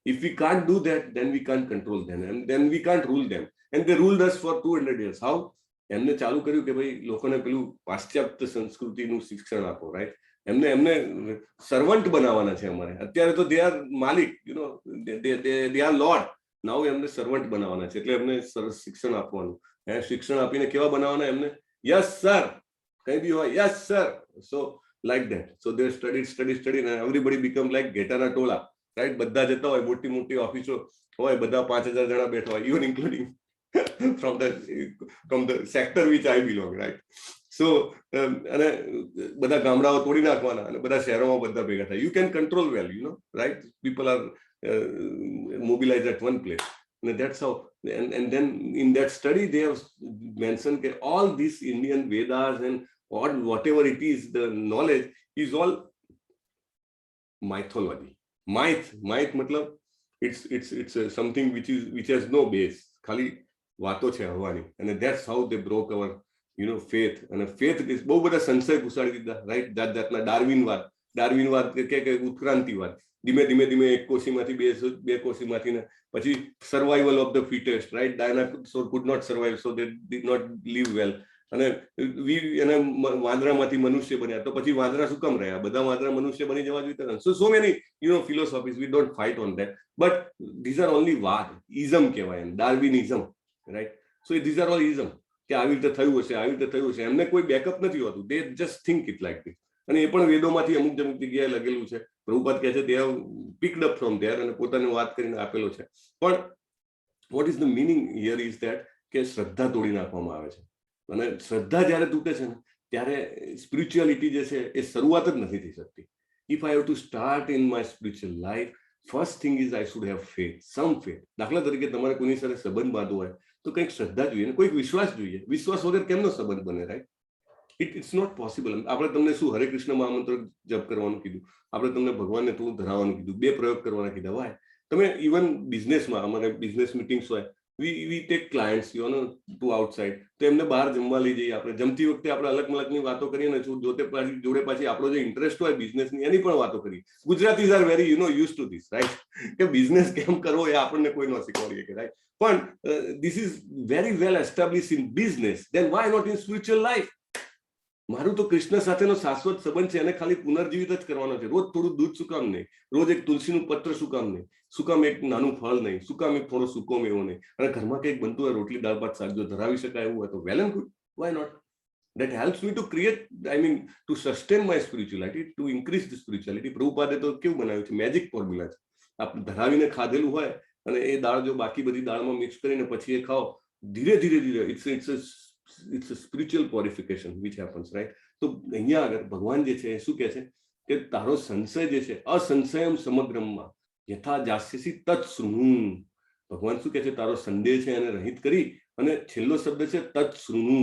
If we can't do that, then we can't control them, and then we can't rule them. And they ruled us for 200 years. How? એમને ચાલુ કર્યું કે ભાઈ લોકોને પેલું પાશ્ચાત્ય સંસ્કૃતિનું શિક્ષણ આપો, રાઈટ? એમને સર્વન્ટ બનાવવાના છે અમારે. અત્યારે તો દે આર માલિક, દે આર લોર્ડ. નાઉ એમને સર્વન્ટ બનાવવાના છે, એટલે એમને સરસ શિક્ષણ આપવાનું. શિક્ષણ આપીને કેવા બનાવવાના એમને? યસ સર, કઈ બી હોય, yes sir. So like that. So they studied and everybody become like ઘેટાના ટોળા, right? બધા જતા હોય, મોટી મોટી ઓફિસો હોય, બધા 5000 જણા બેઠા હોય, even including from the sector which I belong, right? So અને બધા ગામડાઓ તોડી નાખવાના અને બધા શહેરોમાં બધા ભેગા થાય. You can control well, right? People are mobilized at one place. And that's how, and then in that study they have mentioned that all these Indian Vedas and or whatever it is, the knowledge is all mythology. Myth matlab it's something which has no base. Khali વાતો છે હવાની. And that's how they broke our faith. And faith is બહુ બધા સંશય ઘુસાડી દીધા, right? જાતના ડાર્વિનવાદ કે ઉત્ક્રાંતિવાદ. ધીમે એક કોશીમાંથી બે કોશીમાંથી ને પછી survival of the fittest, right? Dinosaur could not survive, so they did not live well. અને વાંદરામાંથી મનુષ્ય બન્યા, તો પછી વાંદરા શું કામ રહ્યા? બધા વાંદરા મનુષ્ય બની જવા જોઈએ. So many philosophies, we don't fight on that, but these are only વાદ, ઇઝમ કહેવાય એમ, ડાર્વિનિઝમ, right? So these are all ism, કે આવી રીતે થયું હશે. એમને કોઈ બેકઅપ નથી હોતું. they just think it like this. અને એ પણ વેદોમાંથી અમુક જગ્યાએ લગેલું છે. પ્રભુપાદ કહે છે they have picked up from there અને પોતાની વાત કરીને આપેલો છે. પણ what is the meaning here is that કે શ્રદ્ધા તોડી નાખવામાં આવે છે. અને શ્રદ્ધા જ્યારે તૂટે છે ને, ત્યારે સ્પિરિચ્યુઆલિટી જે છે એ શરૂઆત જ નથી થઈ શકતી. If I have to start in my spiritual life, first thing is I should have faith, some faith. દાખલા તરીકે તમારે કોઈની સાથે સંબંધ બાંધવો હોય તો કંઈક શ્રદ્ધા જોઈએ, કોઈક વિશ્વાસ જોઈએ. વિશ્વાસ વગર કેમનો સંબંધ બને, રાઈટ? It's not possible. આપણે તમને શું હરે કૃષ્ણ મહામંત્ર જપ કરવાનું કીધું, આપણે તમને ભગવાનને થોડું ધરાવવાનું કીધું, 2 પ્રયોગ કરવાના કીધા. વાય? તમે ઇવન બિઝનેસમાં, અમારે બિઝનેસ મીટિંગ્સ હોય, we take clients to outside, તો એમને બહાર જમવા લઈ જઈએ. આપણે જમતી વખતે આપણે અલગ મલગની વાતો કરીએ ને, જોડે પાછી આપણો જે ઇન્ટરેસ્ટ હોય બિઝનેસની એની પણ વાતો કરીએ. Gujaratis are very use to this, right? કે બિઝનેસ કેમ કરવો એ આપણને કોઈ ન શીખવાડીએ, કે રાઈટ? પણ this is very well establish in business, then why not in spiritual life? મારું તો કૃષ્ણ સાથેનો શાશ્વત સંબંધ છે, એને ખાલી પુનર્જીવિત જ કરવાનો છે. રોજ થોડું દૂધ શું કામ નહીં? રોજ એક તુલસીનું પત્ર શું કામ નહીં? શું કામ એક નાનું ફળ નહીં? શું કામ એક થોડો સૂકો મેવો નહીં? અને ઘરમાં કંઈક બનતું હોય, રોટલી દાળ ભાત શાક જો ધરાવી શકાય એવું હોય તો well and good, why not? That helps me to create, to sustain my spirituality, to increase the spirituality. પ્રભુપાદે તો કેવું બનાવ્યું છે? મેજિક ફોર્મ્યુલા છે. આપણે ધરાવીને ખાધેલું હોય અને એ દાળ જો બાકી બધી દાળમાં મિક્સ કરીને પછી એ ખાઓ, ધીરે ધીરે it's a spiritual purification which happens, right? તો અહીંયા આગળ ભગવાન જે છે એ શું કહે છે કે તારો સંશય જે છે અસંશયમ સમગ્રમાં યથા જાસ્યસી તત્ શૃણુ. ભગવાન શું કહે છે? તારો સંદેહ છે એને રહિત કરી અને છેલ્લો શબ્દ છે તત્ શૃણુ.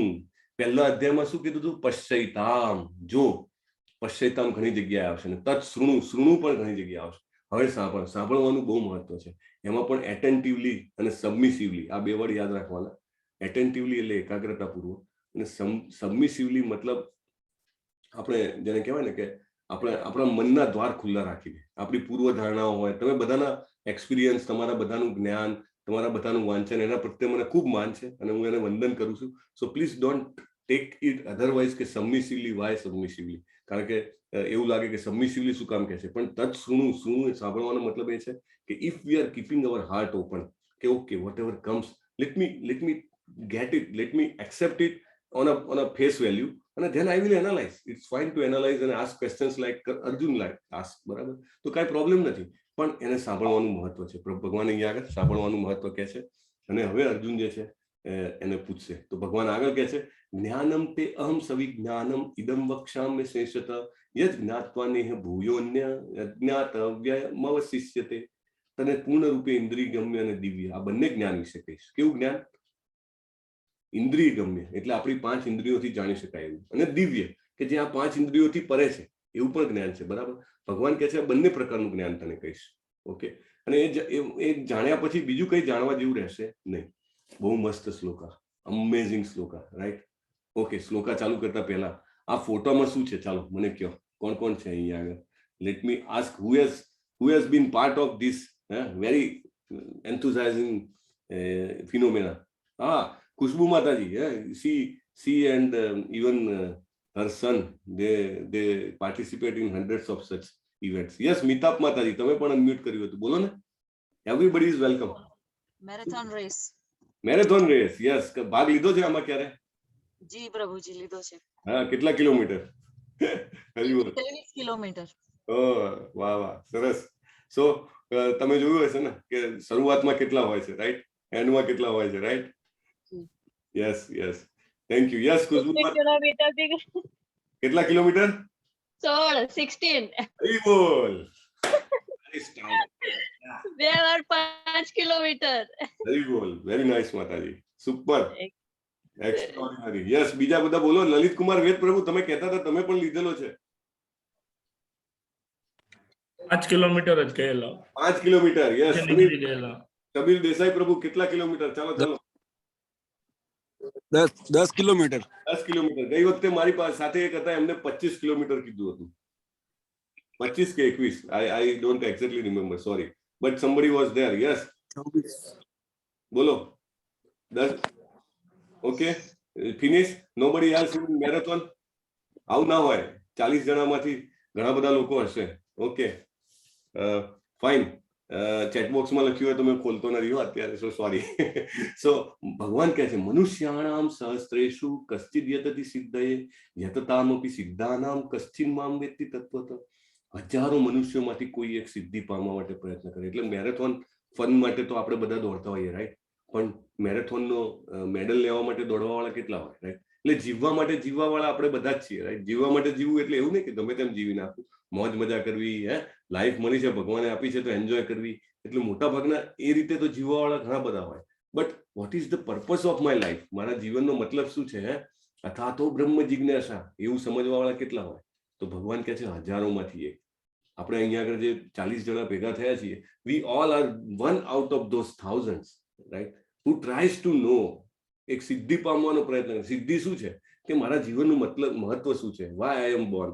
પહેલા અધ્યાયમાં શું કીધું હતું? પશ્ચૈતામ. જો પશ્ચૈતામ ઘણી જગ્યાએ આવશે ને તત્ શૃણુ, શૃણુ પણ ઘણી જગ્યાએ આવશે. હવે સાંભળવાનું બહુ મહત્વ છે. એમાં પણ એટેન્ટિવલી અને સબમિસિવલી, આ બે વર્ડ યાદ રાખવાના. એટેન્ટિવલી એટલે એકાગ્રતાપૂર્વક, અને સબમિસિવલી મતલબ આપણે જેને કહેવાય ને કે આપણે આપણા મનના દ્વાર ખુલ્લા રાખીને આપણી પૂર્વ ધારણાઓ હોય. તમે બધાના એક્સપિરિયન્સ, તમારા બધાનું જ્ઞાન, તમારા બધાનું વાંચન, એના પ્રત્યે મને ખૂબ માન છે અને હું એને વંદન કરું છું. So please don't take it otherwise કે સબમિસિવલી. વાય સબમિસિવલી? કારણ કે એવું લાગે કે સબમિસિવલી શું કામ કહે છે, પણ તત્ શૃણુ, શૃણુ સાંભળવાનો મતલબ એ છે કે if we are keeping our heart open, કે okay whatever comes, let me get it, let me accept it on a face value, and then I will analyze. It's fine to analyze and ask questions like Arjun like ask, બરાબર? તો કાંઈ problem નથી, પણ એને સાંભળવાનું મહત્વ છે. ભગવાન અહીંયા આગળ સાંભળવાનું મહત્વ કહે છે. અને હવે અર્જુન જે છે એને પૂછશે તો ભગવાન આગળ કહે છે જ્ઞાનમ તે અહમ સવિજ્ઞાનમ ઇદમ વક્ષ્યામિ શેષત યદ જ્ઞાત્વા નેહ ભૂયોન્ય અજ્ઞાતવ્યમવશિષ્યતે. તને પૂર્ણ રૂપે ઇન્દ્રિય ગમ્ય અને દિવ્ય, આ બંને જ્ઞાન વિશે કહીશ. કેવું જ્ઞાન? ઇન્દ્રિય ગમ્ય એટલે આપણી 5 ઇન્દ્રિયોથી જાણી શકાય એવું, અને દિવ્ય કે જે આ 5 ઇન્દ્રિયોથી પરે છે એવું પણ જ્ઞાન છે, બરાબર? ભગવાન કહે છે બંને પ્રકારનું જ્ઞાન તને કહીશ. ઓકે, અને એ જાણ્યા પછી બીજું કંઈ જાણવા જેવું રહેશે નહીં. બહુ મસ્ત Shloka, amazing Shloka, right? Okay, Shloka ચાલુ કરતા પહેલા આ ફોટોમાં શું છે ચાલો મને કહો, કોણ કોણ છે અહીંયા આગળ? Let me ask who has been part of this very enthusiasm phenomena. Khushbu Mataji, she and even her son, they participate in hundreds of such events. Yes, Mitap Mataji, તમે પણ અનમ્યુટ કર્યું હતું, બોલો ને. Everybody is welcome. Marathon race. Marathon race, yes. ભાગ લીધો છે આમાં ક્યારે? જી પ્રભુજી, લીધો છે. હા, કેટલા કિલોમીટર? 23 કિલોમીટર. ઓહ, વાહ વાહ, સરસ. સો તમે જોયું હશે ને કે શરૂઆતમાં કેટલા હોય છે, રાઈટ? એન્ડમાં કેટલા હોય છે, right? Yes yes, thank you. Yes Khushbu, કેટલા kilometre? 16. Hari bol. 2.5 kilometre. Hari bol, very nice Mataji, super, extraordinary. Yes, બીજા બધા બોલો. લલિત કુમાર વેદ પ્રભુ, તમે કહેતા હતા તમે પણ લીધેલો છે. 5 કિલોમીટર જ ગયેલા. 5 કિલોમીટર, યસ. ગયેલા. કબીર દેસાઈ પ્રભુ કેટલા કિલોમીટર? ચાલો ચાલો. 10 કિલોમીટર. 10 કિલોમીટર. ગઈ વખતે મારી પાસે સાથે એક હતા, એમને 25 કિલોમીટર કીધું હતું. 25 કે 21, I don't exactly remember, sorry, but somebody was there. Yes, બોલો. 10. Okay, finish. Nobody else in marathon? આવું ના હોય, 40 જણામાંથી ઘણા બધા લોકો હશે. Okay, fine. ચેટ બોક્સમાં લખ્યું હોય તો મેં ખોલતો ન રહ્યો અત્યારે, સો સોરી. સો ભગવાન કહે છે મનુષ્યાણામ સહસ્ત્રેષુ કશ્ચિદ યતતિ સિદ્ધયે યતતામપી સિદ્ધાનામ કશ્ચિન મામ વેત્તિ તત્વત. હજારો મનુષ્યોમાંથી કોઈ એક સિદ્ધિ પામવા માટે પ્રયત્ન કરે. એટલે મેરેથોન ફન માટે તો આપણે બધા દોડતા હોઈએ, રાઈટ? પણ મેરેથોનનો મેડલ લેવા માટે દોડવા વાળા કેટલા હોય, રાઈટ? એટલે જીવવા માટે જીવવા વાળા આપણે બધા જ છીએ, રાઈટ? જીવવા માટે જીવવું એટલે એવું નહીં કે ગમે તેમ જીવી નાખવું, મોજ મજા કરવી, લાઈફ મળી છે, ભગવાને આપી છે તો એન્જોય કરવી. એટલે મોટા ભાગના એ રીતે તો જીવવા વાળા ઘણા બધા હોય. But what is the purpose of my life? મારા જીવનનો મતલબ શું છે? અથવા તો બ્રહ્મ જિજ્ઞાસા, એવું સમજવા વાળા કેટલા હોય? તો ભગવાન કહે છે હજારોમાંથી એક. આપણે અહીંયા આગળ જે 40 જણા ભેગા થયા છીએ, we all are one out of those thousands, right? Who tries to know. એક સિદ્ધિ પામવાનો પ્રયત્ન. સિદ્ધિ શું છે? કે મારા જીવનનું મહત્વ શું છે? Why I M Born,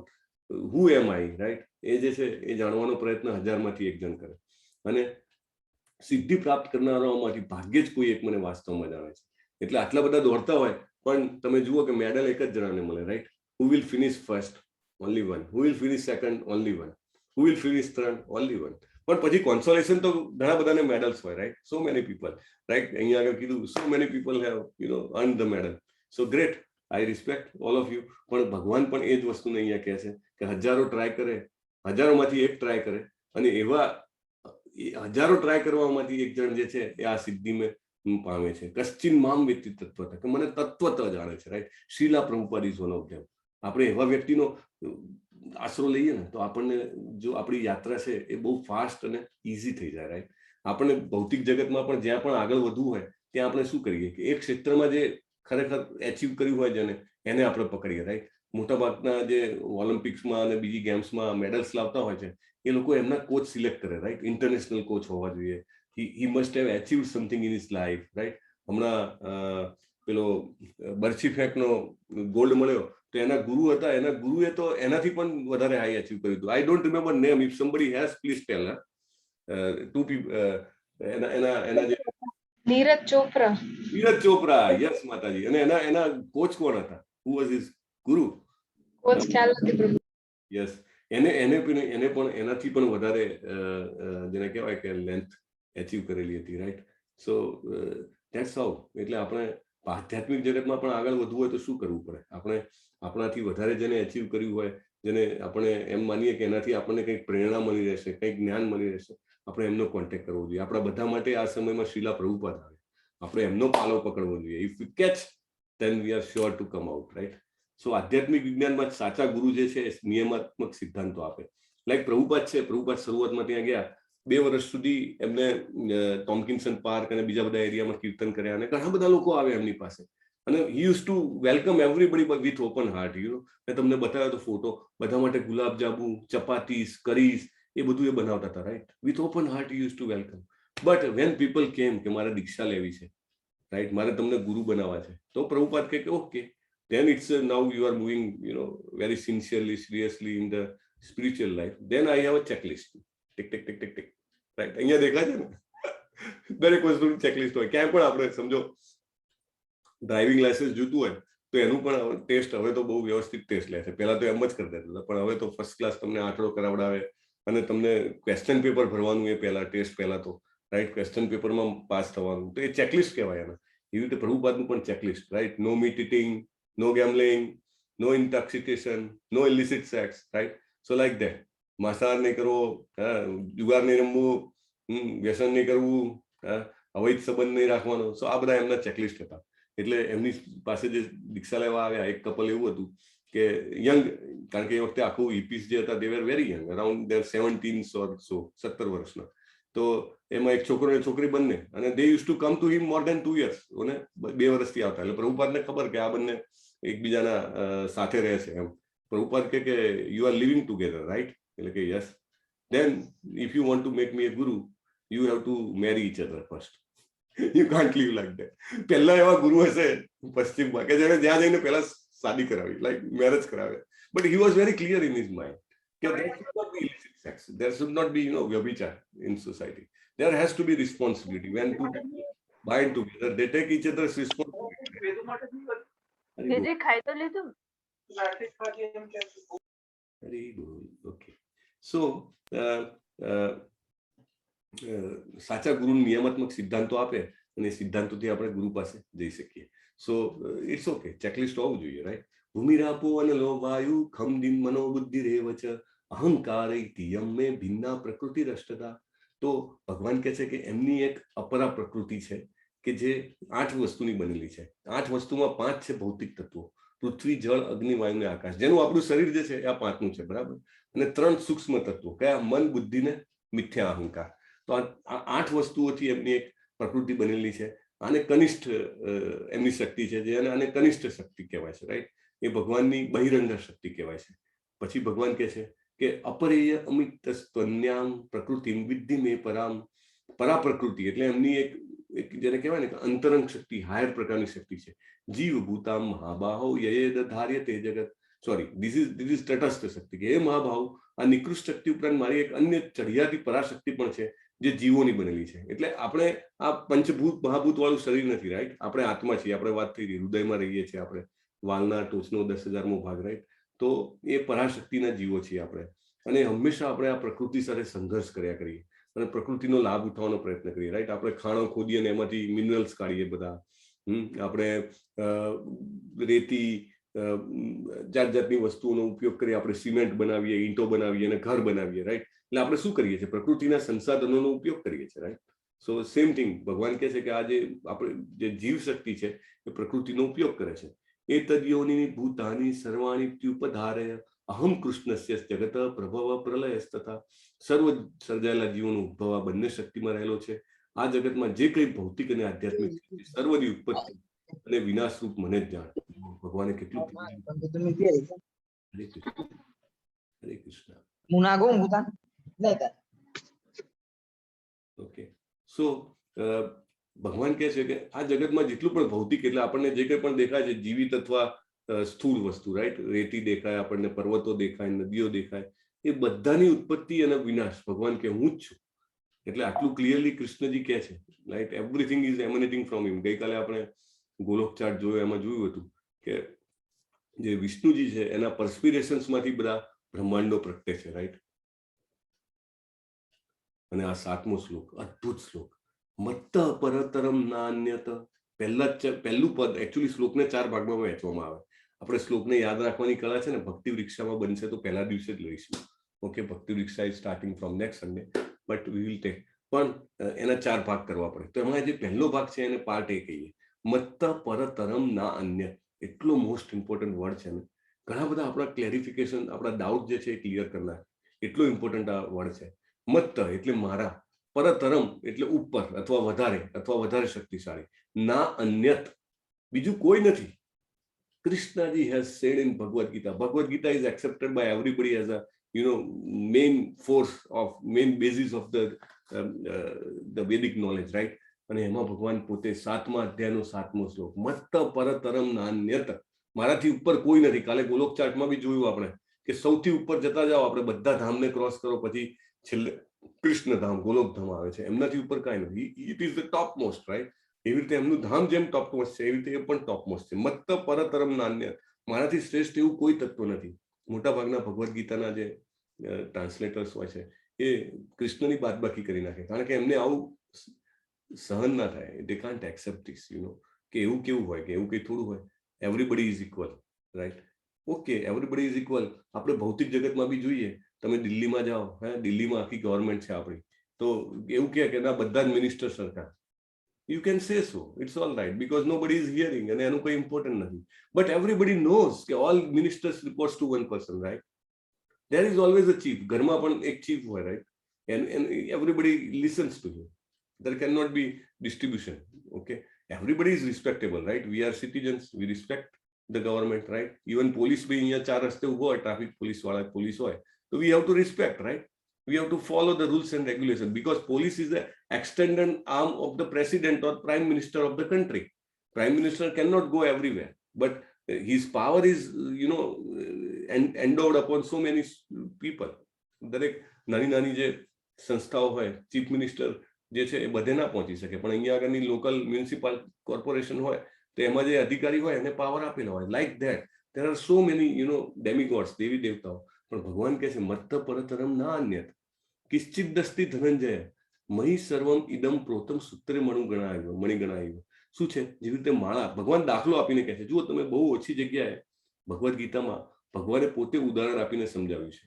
who M I, right? એ જે છે એ જાણવાનો પ્રયત્ન 1000માંથી એક જણ કરે. અને સિદ્ધિ પ્રાપ્ત કરનારાઓમાંથી ભાગ્યે જ કોઈ એક મને વાસ્તવમાં જાણે છે. એટલે આટલા બધા દોડતા હોય પણ તમે જુઓ કે મેડલ એક જ જણાને મળે, right? Who will finish first? Only one. Who will finish second? Only one. Who will finish third? Only one. પણ પછી કોન્સોલેશન તો ઘણા બધાને મેડલ્સ હોય, right? So many people, right? અહીંયા આગળ કીધું so many people have earned the medal. So great, I respect all of you. પણ ભગવાન પણ એ જ વસ્તુને અહીંયા કહે છે કે હજારો ટ્રાય કરે, હજારોમાંથી એક ટ્રાય કરે, અને એવા એ હજારો ટ્રાય કરવામાંથી એક જણ જે છે એ આ સિદ્ધિ મેં પામે છે. કશ્ચિન મામ વેત્તિ તત્વતઃ, કે મને તત્વતઃ જાણે છે, right. Shrila Prabhupada is one of them. આપણે એવા વ્યક્તિનો આશરો લઈએ ને તો આપણને જો આપણી યાત્રા છે એ બહુ ફાસ્ટ અને ઇઝી થઈ જાય, રાઈટ. આપણને ભૌતિક જગતમાં પણ જ્યાં પણ આગળ વધવું હોય ત્યાં આપણે શું કરીએ કે એક ક્ષેત્રમાં જે ખરેખર એચીવ કર્યું હોય જેને એને આપણે પકડીએ, રાઈટ. મોટાભાગના જે ઓલિમ્પિક્સમાં અને બીજી ગેમ્સમાં મેડલ્સ લાવતા હોય છે એ લોકો એમના કોચ સિલેક્ટ કરે, રાઈટ. ઇન્ટરનેશનલ કોચ હોવા જોઈએ. he must have achieved something in his life, right. હમણાં પેલો બરછી ફેંકનો ગોલ્ડ મળ્યો તો એના ગુરુ હતા, એના ગુરુએ તો એનાથી પણ વધારે હાઈ અચીવ કર્યું હતું. I don't remember name, if somebody has please tell. ટુ એના જે નીરજ ચોપરા. નીરજ ચોપરા, યસ માતાજી. અને એના કોચ કોણ હતા? who was his guru? Coach ખ્યાલ નથી પ્રભુ. યસ. એને પણ એનાથી પણ વધારે જેને કહેવાય કે લેન્થ એચીવ કરેલી હતી, રાઈટ. So that's how. એટલે આપણે આધ્યાત્મિક જગતમાં પણ આગળ વધવું હોય તો શું કરવું પડે? આપણે આપણાથી વધારે જેને એચીવ કર્યું હોય, જેને આપણે એમ માનીએ કે એનાથી આપણને કંઈક પ્રેરણા મળી રહેશે, કંઈક જ્ઞાન મળી રહેશે, આપણે એમનો કોન્ટેક્ટ કરવો જોઈએ. આપણા બધા માટે આ સમયમાં શ્રીલા પ્રભુપાદ આવે, આપણે એમનો પાલો પકડવો જોઈએ. If you catch then we are sure to come out, right. સો આધ્યાત્મિક વિજ્ઞાનમાં સાચા ગુરુ જે છે નિયમાત્મક સિદ્ધાંતો આપે. લાઈક પ્રભુપાદ છે, પ્રભુપાદ શરૂઆતમાં ત્યાં ગયા, 2 વર્ષ સુધી એમને ટોમ્કિન્સન પાર્ક અને બીજા બધા એરિયામાં કીર્તન કર્યા અને ઘણા બધા લોકો આવે એમની પાસે અને he used to welcome everybody with open heart, you know. મેં તમને બતાવ્યો તો ફોટો, બધા માટે ગુલાબ જાંબુ, ચપાતીસ, કરીસ એ બધું એ બનાવતા હતા, right. With open heart he used to welcome. But when people કેમ કે મારે દીક્ષા લેવી છે, રાઈટ, મારે તમને ગુરુ બનાવવા છે, તો પ્રભુપાદ કહે કે okay, then it's now you are moving, you know, very sincerely, seriously in the spiritual life. Then I have a checklist. Tick tick tick tick tick, right. અહીંયા દેખાય છે ને દરેક વસ્તુની ચેકલિસ્ટ હોય. ક્યાંય પણ આપણે સમજો ડ્રાઇવિંગ લાયસન્સ જોતું હોય તો એનું પણ ટેસ્ટ હવે તો બહુ વ્યવસ્થિત ટેસ્ટ લે છે. પહેલા તો એમ જ કરી દેતા હતા, પણ હવે તો ફર્સ્ટ ક્લાસ તમને આંકડો કરાવડાવે અને તમને ક્વેશ્ચન પેપર ભરવાનું એ પહેલા ટેસ્ટ પહેલા તો, રાઈટ. ક્વેશ્ચન પેપરમાં પાસ થવાનું, તો એ ચેકલિસ્ટ કહેવાય એને. એવી રીતે પ્રભુપાદનું પણ checklist, right. No meat eating, no gambling, no intoxication, no illicit sex, right. So like that. માંસાહાર નહીં કરવો, જુગાર નહીં રમવું, વ્યસન નહીં કરવું, અવૈધ સંબંધ નહીં રાખવાનો. સો આ બધા એમના ચેકલિસ્ટ હતા. એટલે એમની પાસે જે દીક્ષા લેવા આવ્યા એક કપલ એવું હતું કે યંગ, કારણ કે એ વખતે આખું ઈપીસ જે હતા they were very young, around there 17 or so, 17 વર્ષના. તો એમાં એક છોકરો અને છોકરી બંને, અને they used to come to him more than 2 years, અને 2 વર્ષથી આવતા. એટલે પ્રભુપાદને ખબર કે આ બંને એકબીજાના સાથે રહે છે એમ. પ્રભુપાદ કે you are living together, right. એટલે કે yes. Then if you want to make me a guru, you have to marry each other first. You can't live like that. પહેલા એવા ગુરુ હશે પશ્ચિમમાં કે જેને જ્યાં જઈને પહેલા શાદી કરાવી, લાઈક મેરેજ કરાવે. But he was very clear in his mind that there should not be illicit sex. There should not be, you know, vyabhichar in society. There has to be responsibility. When two people bind together, they take each other's responsibility. જે ખાઈ તો લીધું. Very good. Okay. So સાચા ગુરુ નિયમાત્મક સિદ્ધાંતો આપે અને એ સિદ્ધાંતોથી આપણે ગુરુ પાસે જઈ શકીએ. સો ઇટ્સ ઓકે, ચેકલિસ્ટ હોવું જોઈએ, રાઈટ. ભૂમિરાપો અને લોભાયુ ખમદિન મનોબુદ્ધિ રેવચ અહંકાર તિયમ મે ભિન્ના પ્રકૃતિ રષ્ટતા. તો ભગવાન કહે છે કે એમની એક અપરા પ્રકૃતિ છે કે જે 8 વસ્તુની બનેલી છે. 8 વસ્તુમાં 5 છે ભૌતિક તત્વો, પૃથ્વી, જળ, અગ્નિ, વાયુ ને આકાશ, જેનું આપણું શરીર જે છે આ 5નું છે, બરાબર. અને 3 સૂક્ષ્મ તત્વો, કયા? મન, બુદ્ધિ ને મિથ્યા અહંકાર. તો આ 8 વસ્તુઓથી એમની એક પ્રકૃતિ બનેલી છે. આને કનિષ્ઠ એમની શક્તિ છે, જે આને કનિષ્ઠ શક્તિ કહેવાય છે, રાઈટ. એ ભગવાનની બહિરંગ શક્તિ કહેવાય છે. પછી ભગવાન કહે છે કે અપરેય અમિત સ્તન્યામ પ્રકૃતિમ વિદ્ધિ મે પરામ. પરા પ્રકૃતિ એટલે એમની એક જેને કહેવાય ને કે અંતરંગ શક્તિ, હાયર પ્રકારની શક્તિ છે. જીવ ભૂતામ મહાબાહો યયેદ ધાર્ય તે જગત. સોરી, ધીસ ઇઝ તટસ્થ શક્તિ. કે એ મહાભાવ, આ નિકૃષ્ટ શક્તિ ઉપરાંત મારી એક અન્ય ચઢિયાતી પરાશક્તિ પણ છે જે જીવોની બનેલી છે. એટલે આપણે આ પંચભૂત મહાભૂત વાળું શરીર નથી, રાઈટ. આપણે આત્મા છીએ. આપણે વાત થઈ હૃદયમાં રહીએ છીએ, આપણે વાલના ટોચનો 10,000મો ભાગ, રાઈટ. તો એ પરાશક્તિના જીવો છીએ આપણે. અને હંમેશા આપણે આ પ્રકૃતિ સાથે સંઘર્ષ કર્યા કરીએ અને પ્રકૃતિનો લાભ ઉઠાવવાનો પ્રયત્ન કરીએ, રાઈટ. આપણે ખાણો ખોદીએ અને એમાંથી મિનરલ્સ કાઢીએ બધા. આપણે રેતી, જાત જાતની વસ્તુઓનો ઉપયોગ કરી આપણે સિમેન્ટ બનાવીએ, ઈંટો બનાવીએ અને ઘર બનાવીએ, રાઈટ? એટલે આપણે શું કરીએ છીએ? પ્રકૃતિના સંસાધનોનો ઉપયોગ કરીએ છીએ, રાઈટ? સો સેમ થિંગ ભગવાન કહે છે કે આ જે આપણે જે જીવ શક્તિ છે એ પ્રકૃતિનો ઉપયોગ કરે છે. એ તદ્યોનિની ભૂતાની સર્વાણી ત્યુપધારય અહમ કૃષ્ણસ્ય જગત પ્રભવ પ્રલયસ્તથા. સર્વ સર્જાયેલા જીવોનો ઉદ્ભવ આ બંને શક્તિમાં રહેલો છે. આ જગતમાં જે કંઈ ભૌતિક અને આધ્યાત્મિક છે સર્વની ઉત્પત્તિ અને વિનાશ રૂપ મને જ જાણ. ભગવાને કેટલું હરે કૃષ્ણ, હરે કૃષ્ણ. ઓકે, સો ભગવાન કહે છે કે આ જગતમાં જેટલું પણ ભૌતિક એટલે આપણને જે કંઈ પણ દેખાય છે જીવિત અથવા સ્થૂળ વસ્તુ, રાઈટ? રેતી દેખાય આપણને, પર્વતો દેખાય, નદીઓ દેખાય, એ બધાની ઉત્પત્તિ અને વિનાશ ભગવાન કે હું જ છું. એટલે આટલું ક્લિયરલી કૃષ્ણજી કહે છે, રાઈટ? એવરીથિંગ ઇઝ એમનેટિંગ ફ્રોમ હિમ. ગઈકાલે આપણે ગોલોક ચાર્ટ જોયો, એમાં જોયું હતું કે જે વિષ્ણુજી છે એના પરસ્પિરેશન્સ માંથી બધા બ્રહ્માંડો પ્રગટે છે, રાઈટ? અને આ 7મો શ્લોક અદ્ભુત શ્લોક, મત્ત પરતરમ નાન્યત. પહેલું પદ એકચ્યુઅલી શ્લોકને 4 ભાગમાં વહેંચવામાં આવે. આપણે શ્લોકને યાદ રાખવાની કળા છે ને, ભક્તિ વૃક્ષામાં બનશે તો પહેલા દિવસે જ લઈશું. Okay, Bhakti Vriksha is starting from next Sunday, but we will take. પણ એના 4 ભાગ કરવા પડે. તો એમાં જે પહેલો ભાગ છે એને પાર્ટ એ કહીએ, મત્ત પરતરમ ના અન્ય. એટલો મોસ્ટ ઇમ્પોર્ટન્ટ વર્ડ છે ને, ઘણા બધા આપણા ક્લેરિફિકેશન, આપણા ડાઉટ જે છે એ ક્લિયર કરનાર એટલો ઇમ્પોર્ટન્ટ આ વર્ડ છે. મત્ત એટલે મારા, પરતરમ એટલે ઉપર અથવા વધારે શક્તિશાળી, ના અન્યત બીજું કોઈ નથી. Krishnaji has said in Bhagavad Gita. Bhagavad Gita is accepted by everybody as a main force of main basis of the Vedic knowledge, right? અને એમાં ભગવાન પોતે 7મા અધ્યાયનો 7મો શ્લોક, મત્ત પરતરમ નાન્યત. મારાથી ઉપર કોઈ નથી. કાલે ગોલોક ચાર્ટમાં બી જોયું આપણે કે સૌથી ઉપર જતા જાઓ આપણે, બધા ધામને ક્રોસ કરો પછી છેલ્લે કૃષ્ણધામ, ગોલોકધામ આવે છે. એમનાથી ઉપર કાંઈ નથી. It is the top most, right? એવી રીતે એમનું ધામ જેમ ટોપ મોસ્ટ છે એવી રીતે એ પણ ટોપ મોસ્ટ છે. મત્ત પરતરમ નાન્ય. મારાથી શ્રેષ્ઠ એવું કોઈ તત્વ નથી. મોટા ભાગના ભગવદ્ ગીતાના જે ટ્રાન્સલેટર્સ હોય છે એ કૃષ્ણની બાદબાકી કરી નાખે, કારણ કે એમને આવું સહન ના થાય. દે કાન્ટ એક્સેપ્ટ ધીસ, કે એવું કેવું હોય, કે એવું કંઈ થોડું હોય. Everybody is equal, right? Okay, everybody is equal. આપણે ભૌતિક જગતમાં બી જોઈએ. તમે દિલ્હીમાં જાઓ, દિલ્હીમાં આખી ગવર્મેન્ટ છે આપણી, તો એવું કહે કે ના બધા જ મિનિસ્ટર સરખા. You can say so, it's all right, because nobody is hearing and એનું કોઈ ઇમ્પોર્ટન્ટ નથી. But everybody knows કે all ministers reports to one person, right? There is always a chief. ઘરમાં પણ એક chief હોય, right? And everybody listens to him. There cannot be distribution, okay? Everybody is respectable, right? We are citizens, we respect the government, right? Even police બી અહીંયા 4 રસ્તે ઉભો હોય, traffic police વાળા police હોય, તો we have to respect, right? We have to follow the rules and regulations, because police is the extended arm of the president or prime minister of the country. Prime minister cannot go everywhere, but his power is, endowed upon so many people. દરેક નાની જે સંસ્થાઓ હોય, chief minister જે છે એ બધે ના પહોંચી શકે, પણ અહીંયા આગળની લોકલ મ્યુનિસિપલ કોર્પોરેશન હોય તો એમાં જે અધિકારી હોય એને પાવર આપેલો હોય. Like that there are so many, demigods, દેવી દેવતાઓ. પણ ભગવાન કહે છે મત્ત પરતરમ ના અન્યત કિશ્ચિદ દસ્તિ ધનંજય મહી સર્વમ ઇદમ પ્રોતમ સૂત્રે મણિગણાયો. શું છે? જેવી રીતે માળા, ભગવાન દાખલો આપીને કહે છે. જુઓ, તમે બહુ ઓછી જગ્યાએ ભગવદ્ ગીતામાં ભગવાને પોતે ઉદાહરણ આપીને સમજાવ્યું છે.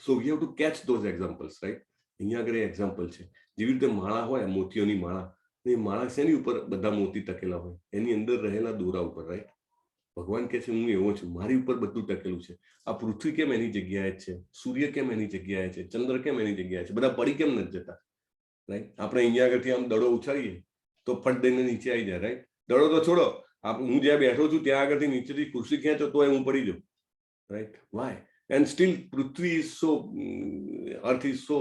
So we have to catch those examples, right? અહીંયા આગળ એક્ઝામ્પલ છે. જેવી રીતે માળા હોય, મોતીઓની માળા, એ માળા શેની ઉપર બધા મોતી ટકેલા હોય? એની અંદર રહેલા દોરા ઉપર, રાઈટ? ભગવાન કહે છે હું એવો છું, મારી ઉપર બધું ટકેલું છે. આ પૃથ્વી કેમ એની જગ્યાએ જ છે? સૂર્ય કેમ એની જગ્યાએ છે? ચંદ્ર કેમ એની જગ્યાએ છે? બધા પડી કેમ નથી જતા, રાઈટ? આપણે અહીંયા આગળથી આમ દડો ઉછાળીએ તો ફટ દઈને નીચે આવી જાય, રાઈટ? દડો તો છોડો, હું જ્યાં બેઠો છું ત્યાં આગળથી નીચેથી ખુરશી ખેંચો તોય હું પડી જાઉં, right? Why? And still Prithvi is so, earth is so,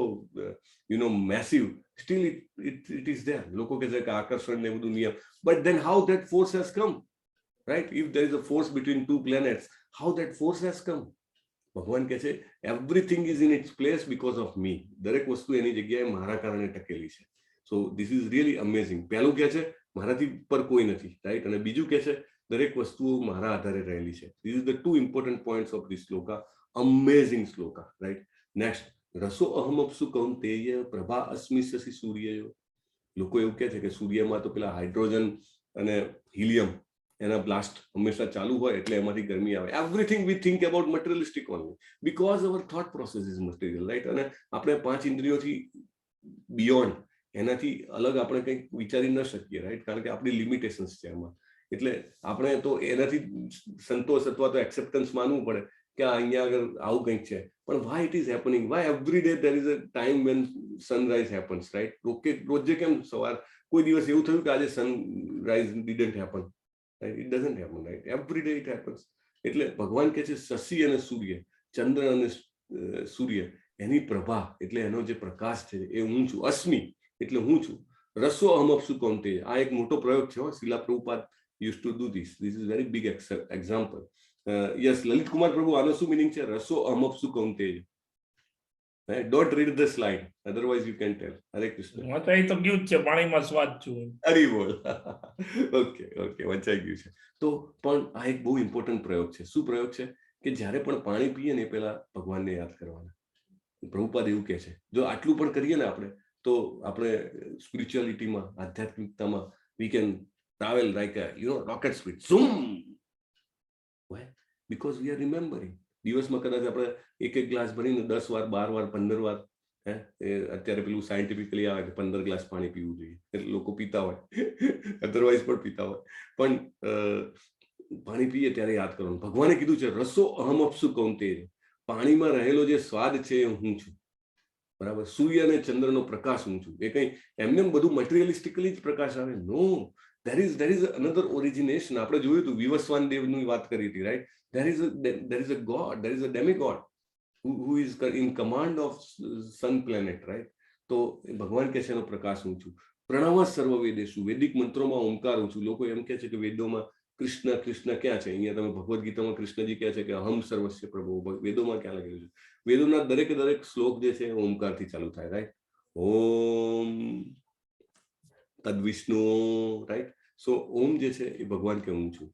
massive, still it is there. લોકો કહે છે કે આકર્ષણ ને બધું નિયમ, but then how that force has come, right? If there is a force between two planets, how that force has come? ભગવાન કહે છે everything is in its place because of me. દરેક વસ્તુ એની જગ્યાએ મારા કારણે ટકેલી છે. So this is really amazing. પહેલું કહે છે મારાથી ઉપર કોઈ નથી, right? અને બીજું કહે છે દરેક વસ્તુઓ મારા આધારે રહેલી છે. This is the two important points of this Shloka. Amazing Shloka, right? Next, રસો અહમ અપસુ કૌંતેય પ્રભા અસ્મિ શશિ સૂર્યયો. લોકો એવું કહે છે કે સૂર્યમાં તો પેલા હાઇડ્રોજન અને હિલિયમ એના બ્લાસ્ટ હંમેશા ચાલુ હોય એટલે એમાંથી ગરમી આવે. Everything we think about materialistic only because our thought process is material, right? અને આપણે 5 ઇન્દ્રિયોથી બિયોન્ડ, એનાથી અલગ આપણે કંઈક વિચારી ન શકીએ, રાઈટ? કારણ કે આપણી લિમિટેશન્સ છે એમાં. એટલે આપણે તો એનાથી સંતોષ અથવા તો એક્સેપ્ટન્સ માનવું પડે કે અહીંયા આગળ આવું કંઈક છે. પણ why it is happening? Why every day there is a time when sunrise happens, right? રોજે કેમ સવાર કોઈ દિવસ એવું થયું કે આજે sunrise didn't happen, right? It doesn't happen, right? Every day it happens. એટલે ભગવાન કહે છે શશી અને સૂર્ય, ચંદ્ર અને સૂર્ય, એની પ્રભા એટલે એનો જે પ્રકાશ છે એ હું છું. અસ્મિ એટલે હું છું. રસો અહમઅપ્સુ કૌંતેય, આ એક મોટો પ્રયોગ છે. શિલા Prabhupada used to do this. This is very big example. Yes, Lalit Kumar Prabhu, આનો શું meaning છે? રસો અહમઅપ્સુ કૌંતેય. Right? Don't read the slide, otherwise you can tell. Hare Krishna. વંચાઈ તો ગયું જ છે, પાણીમાં સ્વાદ છું. હરી બોલ. ઓકે, વંચાઈ ગયું છે. તો પણ આ એક બહુ ઇમ્પોર્ટન્ટ પ્રયોગ છે. શું પ્રયોગ છે? કે જ્યારે પણ પાણી પીએ ને એ પહેલા ભગવાનને યાદ કરવાના. પ્રભુપાદ એવું કહે છે, જો આટલું પણ કરીએ ને આપણે, તો આપણે સ્પિરિચ્યુઆલિટીમાં, આધ્યાત્મિકતામાં we can travel like a rocket speed. Zoom. Why? Because we are remembering. દિવસમાં કદાચ આપણે એક ગ્લાસ ભરીને 10 વાર, 12 વાર, 15 વાર, અત્યારે પેલું સાયન્ટિફિકલી આવે કે 15 ગ્લાસ પાણી પીવું જોઈએ. એટલે લોકો પીતા હોય, અધરવાઇઝ પણ પીતા હોય. પણ પાણી પીએ ત્યારે યાદ કરવાનું. ભગવાને કીધું છે રસો અહમઅપ્સુ કૌંતેય, પાણીમાં રહેલો જે સ્વાદ છે એ હું છું, બરાબર? સૂર્ય અને ચંદ્રનો પ્રકાશ હું છું. એ કઈ એમને બધું મટીરિયલિસ્ટિકલી જ પ્રકાશ આવે? નો, there is another origination. આપણે જોયું હતું, વિવસ્વાન દેવની વાત કરી હતી, right? there is a god, there is a demigod who is in command of sun planet, right? તો ભગવાન કહે છે એનો પ્રકાશ હું છું. પ્રણવ સર્વ વેદેશુ, વૈદિક મંત્રોમાં ઓમકાર હું છું. લોકો એમ કહે છે કે વેદોમાં કૃષ્ણ ક્યાં છે? અહીંયા તમે ભગવદ્ ગીતામાં કૃષ્ણજી કહે છે કે અહમ સર્વસ્ય પ્રભુ. વેદોમાં ક્યાં લખેલું છે? વેદોના દરેક શ્લોક જે છે ઓમકારથી ચાલુ થાય, રાઈટ? ઓમ તદ વિષ્ણુ, રાઈટ? સો ઓમ જે છે એ ભગવાન કે હું છું.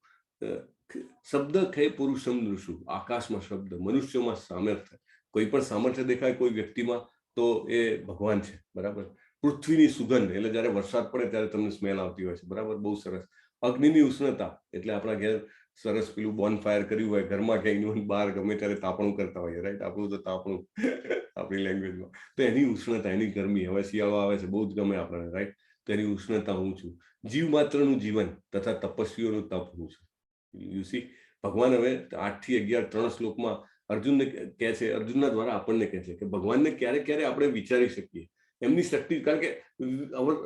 શબ્દ ખે પુરુષમ દૃશુ, આકાશમાં શબ્દ, મનુષ્યમાં સામર્થ્ય. કોઈ પણ સામર્થ્ય દેખાય કોઈ વ્યક્તિમાં તો એ ભગવાન છે, બરાબર? પૃથ્વીની સુગંધ એટલે જયારે વરસાદ પડે ત્યારે તમને સ્મેલ આવતી હોય છે, બરાબર? બહુ સરસ. અગ્નિની ઉષ્ણતા એટલે આપણા ઘેર સરસ પેલું બોનફાયર કર્યું હોય, ઘરમાં ક્યાંય બહાર ગમે ત્યારે તાપણું કરતા હોઈએ, રાઈટ? આપણું તો તાપણું આપણી લેંગ્વેજમાં. તો એની ઉષ્ણતા, એની ગરમી, હવે શિયાળો આવે છે, બહુ જ ગમે આપણને, રાઈટ? તો એની ઉષ્ણતા હું છું. જીવ માત્રનું જીવન તથા તપસ્વીઓનું તપ હું છું. યુ સી, ભગવાન હવે 8 થી 11 3 શ્લોકમાં અર્જુનને કહે છે, અર્જુનના દ્વારા આપણને કહે છે કે ભગવાનને ક્યારે આપણે વિચારી શકીએ એમની શક્તિ, કારણ કે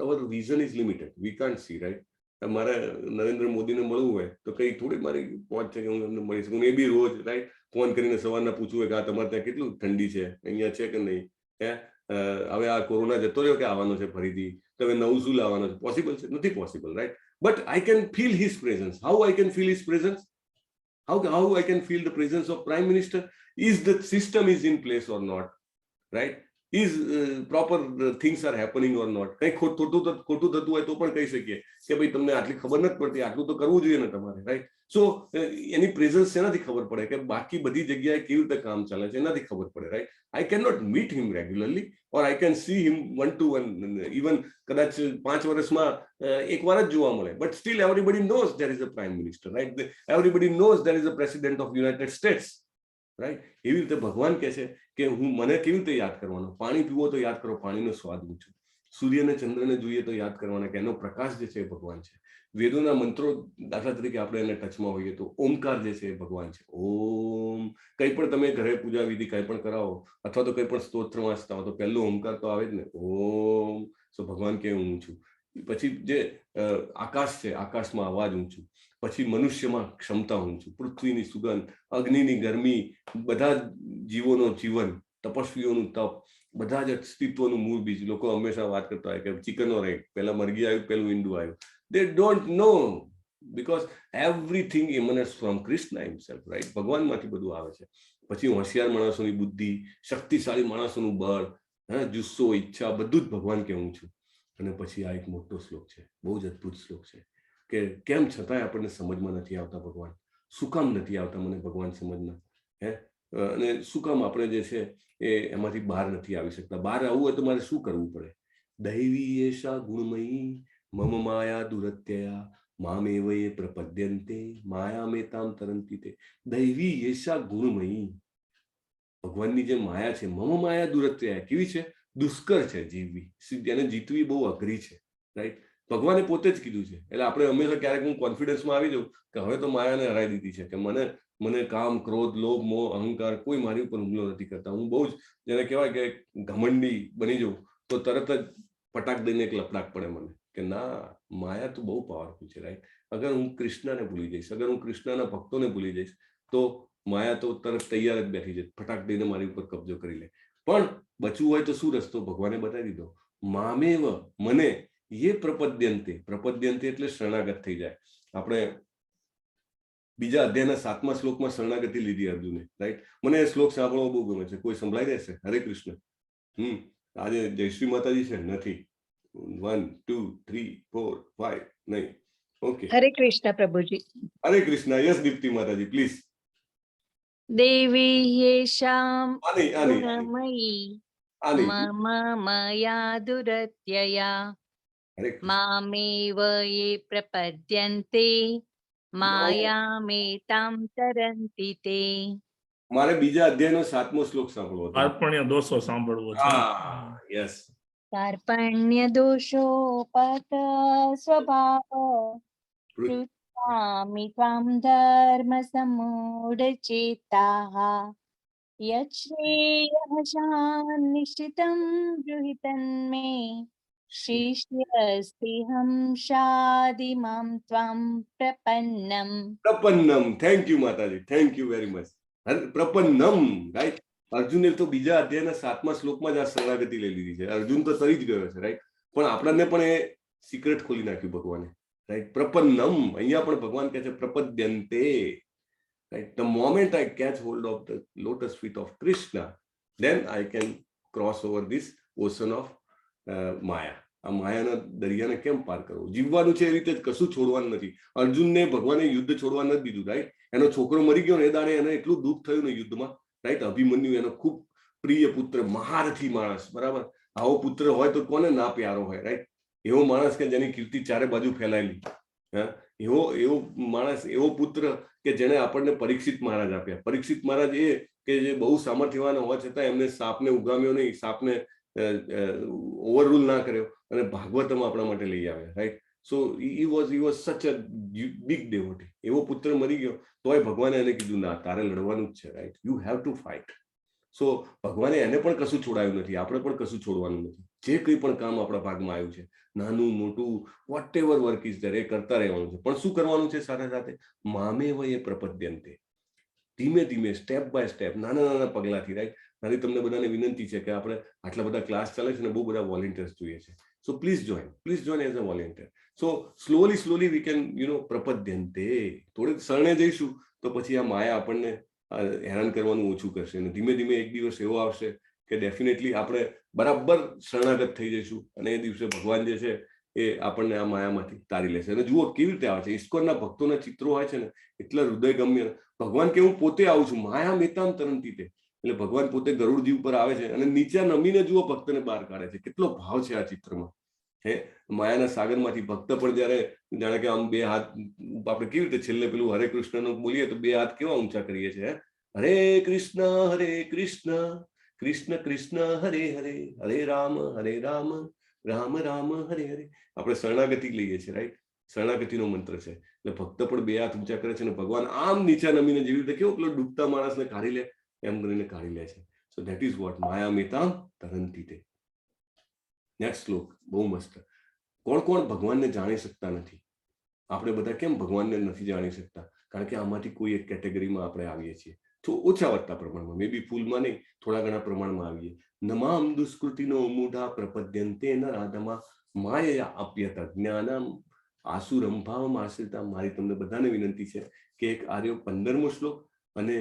our vision is limited, we can't see, right? મારે નરેન્દ્ર મોદીને મળવું હોય તો કઈ થોડી મારી પહોંચ છે કે હું એમને મળીશ. હું એ બી રોજ, રાઈટ, ફોન કરીને સવારના પૂછવું કે આ તમારે ત્યાં કેટલું ઠંડી છે, અહીંયા છે કે નહીં, હવે આ કોરોના જતો રહ્યો કે આવવાનો છે ફરીથી, તો હવે નવું શું લાવવાનું છે? પોસિબલ છે? નથી possible, right? But I can feel his presence. How I can feel his presence? How I can feel the presence of Prime Minister? Is the system is in place or not? Right? Is proper things are happening or not? કઈ ખોટું થતું હોય તો પણ કહી શકીએ કે ભાઈ તમને આટલી ખબર નથી પડતી, આટલું તો કરવું જોઈએ ને તમારે, રાઈટ? સો એની પ્રેઝન્સ એનાથી ખબર પડે કે બાકી બધી જગ્યાએ કેવી રીતે કામ ચાલે છે, એનાથી ખબર પડે, right? I can not meet him regularly or I can see him 1 to 1, even કદાચ 5 વર્ષમાં એકવાર જ જોવા મળે, but still everybody knows there is a prime minister, right? Everybody knows there is a president of United States, right? એવી રીતે ભગવાન કહે છે કે હું મને કેવી રીતે યાદ કરવાનો? પાણી પીવો તો યાદ કરો પાણીનો સ્વાદ હું છું. સૂર્યને ચંદ્રને જોઈએ તો યાદ કરવાના કે એનો પ્રકાશ જે છે એ ભગવાન છે. વેદોના મંત્રો, દાખલા તરીકે આપણે એને ટચમાં હોઈએ તો ઓમકાર જે છે એ ભગવાન છે. ઓમ. કંઈ પણ તમે ઘરે પૂજા વિધિ કંઈ પણ કરાવો અથવા તો કંઈ પણ સ્તોત્ર વાંચતા હો તો પહેલો ઓમકાર તો આવે જ ને, ઓમ. સો ભગવાન કે હું છું. પછી જે આકાશ છે, આકાશમાં અવાજ હું છું. પછી મનુષ્યમાં ક્ષમતા હું છું. પૃથ્વીની સુગંધ, અગ્નિની ગરમી, બધા જીવોનો જીવન, તપસ્વીઓનું તપ, બધા જ અસ્તિત્વનું મૂળ બીજ. લોકો હંમેશા વાત કરતા હોય કે ચિકનનો રાઈટ, પહેલા મરઘી આવ્યું, પહેલું ઈંડું આવ્યું. They don't know because everything emanates from Krishna himself, right? ભગવાનમાંથી બધું આવે છે. પછી હોશિયાર માણસોની બુદ્ધિ, શક્તિશાળી માણસોનું બળ, જુસ્સો, ઈચ્છા, બધું જ ભગવાન કે હું છું. અને પછી આ એક મોટો શ્લોક છે, બહુ જ અદ્ભુત શ્લોક છે કે કેમ છતાંય આપણને સમજમાં નથી આવતા ભગવાન. શું કામ નથી આવતા મને ભગવાન સમજમાં? અને શું કામ આપણે જે છે એ એમાંથી બહાર નથી આવી શકતા? બહાર આવવું હોય તો મારે શું કરવું પડે? દૈવી એશા ગુણમયી મમ માયા દુરત્યયા મામેવ યે પ્રપદ્યન્તે માયામેતામ તરંતિ તે. દૈવી યેષા ગુણમયી. ભગવાનની જે માયા છે, મમ માયા દુરત્યા, કેવી છે? દુષ્કર છે જીવવી, એને જીતવી બહુ અઘરી છે, રાઈટ? ભગવાને પોતે જ કીધું છે. એટલે આપણે હંમેશા ક્યારેક હું કોન્ફિડન્સમાં આવી જાઉં કે હવે તો માયાને હરાવી દીધી છે, કે મને કામ, ક્રોધ, લોભ, મોહ, અહંકાર કોઈ મારી ઉપર હુમલો નથી કરતા. હું બહુ જ જેને કહેવાય કે ઘમંડી બની જાઉં તો તરત જ પટાક દઈને એક લપડાક પડે મને કે ના, માયા તો બહુ પાવરફુલ છે, રાઈટ? અગર હું કૃષ્ણને ભૂલી જઈશ, અગર હું કૃષ્ણના ભક્તોને ભૂલી જઈશ તો માયા તો તરત તૈયાર જ બેઠી છે, ફટાક દઈને મારી ઉપર કબજો કરી લે. પણ બચવું હોય તો શું રસ્તો? ભગવાને બતાવી દીધો. મામેવ, મને, યે પ્રપદ્યન્તે. પ્રપદ્યન્તે એટલે શરણાગત થઈ જાય. આપણે બીજા અધ્યાયના 7મા શ્લોકમાં શરણાગતિ લીધી અર્જુને, રાઈટ? મને એ શ્લોક સાંભળવો બહુ ગમે છે. કોઈ સંભળાઈ રહેશે? હરે કૃષ્ણ. આજે જયશ્રી માતાજી છે? નથી. 1 2 3 4 5 નહીં. ઓકે, હરે કૃષ્ણ પ્રભુજી. હરે કૃષ્ણ. યસ દીપ્તિ માતાજી, પ્લીઝ. દેવી યેષામ આની ગુણમયી આની મમ મયા દુરત્યયા હરે કૃષ્ણ. મામેવ યે પ્રપદ્યન્તે માયામેતામ તરંતિ તે. મારે બીજા અધ્યાયનો 7મો શ્લોક સાંભળવો હતો. અર્પણ્ય દોષો સાંભળવો છે. હા, યસ. કાર્પણ્ય દોષોપત સ્વભાવ પૃચ્છામિ ત્વામ ધર્મ સમૂઢચેતાઃ યચ્છ્રેયઃ શાન્નિશ્ચિતં ગૃહીતં મે શિષ્યસ્તેહં શાદિમાં ત્વાં પ્રપન્નમ. પ્રપન્નમ. Thank you Mataji, thank you very much. પ્રપન્નમ, રાઈટ? અર્જુને તો બીજા અધ્યાયના 7મા શ્લોકમાં જ આ શરણાગતિ લઈ લીધી છે. અર્જુન તો તરી જ ગયો છે, રાઈટ? પણ આપણને પણ એ સિક્રેટ ખોલી નાખ્યું ભગવાને, રાઈટ? પ્રપન્નમ. અહીંયા પણ ભગવાન કહે છે પ્રપદ્યન્તે, right? The moment I catch hold of the lotus feet of Krishna, then I can cross over this ocean of maya. આ માયાના દરિયાને કેમ પાર કરવો? જીવવાનું છે એ રીતે જ, કશું છોડવાનું નથી. અર્જુનને ભગવાને યુદ્ધ છોડવા નથી દીધું, રાઈટ? એનો છોકરો મરી ગયો ને એ દાડે એને એટલું દુઃખ થયું ને યુદ્ધમાં, રાઈટ? અભિમન્યુ એનો ખૂબ પ્રિય પુત્ર, મહારથી માણસ, બરાબર? આવો પુત્ર હોય તો કોને ના પ્યારો હોય, રાઈટ? એવો માણસ કે જેની કીર્તિ ચારે બાજુ ફેલાયેલી, એવો માણસ, એવો પુત્ર કે જેને આપણને પરીક્ષિત મહારાજ આપ્યા. પરીક્ષિત મહારાજ એ કે જે બહુ સામર્થ્યવાન હોવા છતાં એમને સાપને ઉગામ્યો નહીં, સાપને ઓવરરૂલ ના કર્યો અને ભાગવતમ આપણા માટે લઈ આવ્યા, right? So he was such a big devotee. એવો પુત્ર મરી ગયો તોય ભગવાને એને કીધું ના, તારે લડવાનું જ છે, right? You have to fight. So ભગવાને એને પણ કશું છોડાયું નથી, આપણે પણ કશું છોડવાનું નથી. જે કંઈ પણ કામ આપણા ભાગમાં આવ્યું છે, નાનું મોટું, whatever work is there, એ કરતા રહેવાનું છે. પણ શું કરવાનું છે સાથે સાથે? મામેવ યે પ્રપદ્યન્તે. ધીમે ધીમે, સ્ટેપ બાય સ્ટેપ, નાના નાના પગલાંથી, રાઈટ? મારી તમને બધાને વિનંતી છે કે આપણે આટલા બધા ક્લાસ ચાલે છે ને બહુ બધા વોલેન્ટિયર્સ જોઈએ છે. So please join as a volunteer. So slowly we can પ્રપદ્યન્તે. થોડીક શરણે જઈશું તો પછી આ માયા આપણને હેરાન કરવાનું ઓછું કરશે અને ધીમે ધીમે એક દિવસ એવો આવશે કે ડેફિનેટલી આપણે બરાબર શરણાગત થઈ જઈશું અને એ દિવસે ભગવાન જે છે એ આપણને આ માયામાંથી તારી લેશે. અને જુઓ કેવી રીતે આવે છે, ઇસ્કોનના ભક્તોના ચિત્રો હોય છે ને એટલા હૃદયગમ્ય. ભગવાન કે હું પોતે આવું છું, માયા મેતામ તરંતિ તે. એટલે ભગવાન પોતે ગરુડજી ઉપર આવે છે અને નીચે નમીને જુઓ ભક્તને બહાર કાઢે છે. કેટલો ભાવ છે આ ચિત્રમાં, હે? માયાના સાગરમાંથી ભક્ત પણ જયારે જાણે કે આમ બે હાથ, આપણે કેવી રીતે છેલ્લે પેલું હરે કૃષ્ણનું બોલીએ તો બે હાથ કેવા ઊંચા કરીએ છીએ, હરે કૃષ્ણ કૃષ્ણ કૃષ્ણ હરે હરે, હરે રામ રામ રામ હરે હરે. આપણે શરણાગતિ લઈએ છીએ, રાઈટ? શરણાગતિનો મંત્ર છે. એટલે ભક્ત પણ બે હાથ ઊંચા કરે છે અને ભગવાન આમ નીચા નમીને જેવી રીતે કેવો પેલો ડૂબતા માણસને કાઢી લે એમ કરીને કાઢી લે છે. સો ધેટ ઇઝ વોટ માયા મેતામ તરંતિ તે. નેક્સ્ટ શ્લોક બહુ મસ્ત. કોણ કોણ ભગવાનને જાણી શકતા નથી? આપણે બધા કેમ ભગવાનને નથી જાણી શકતા? કારણ કે આમાંથી કોઈ એક કેટેગરીમાં આપણે આવીએ છીએ, તો ઓછા વધતા પ્રમાણમાં, મે બી ફૂલમાં નહીં, થોડા ઘણા પ્રમાણમાં આવીએ. નમામ દુષ્કૃતિનો મૂઢા પ્રપદ્યન્તે નરાધમા માયા અપ્યત જ્ઞાનમ આસુરંભાવમ આશ્રિતા. મારી તમને બધાને વિનંતી છે કે એક આર્યો 15મો શ્લોક અને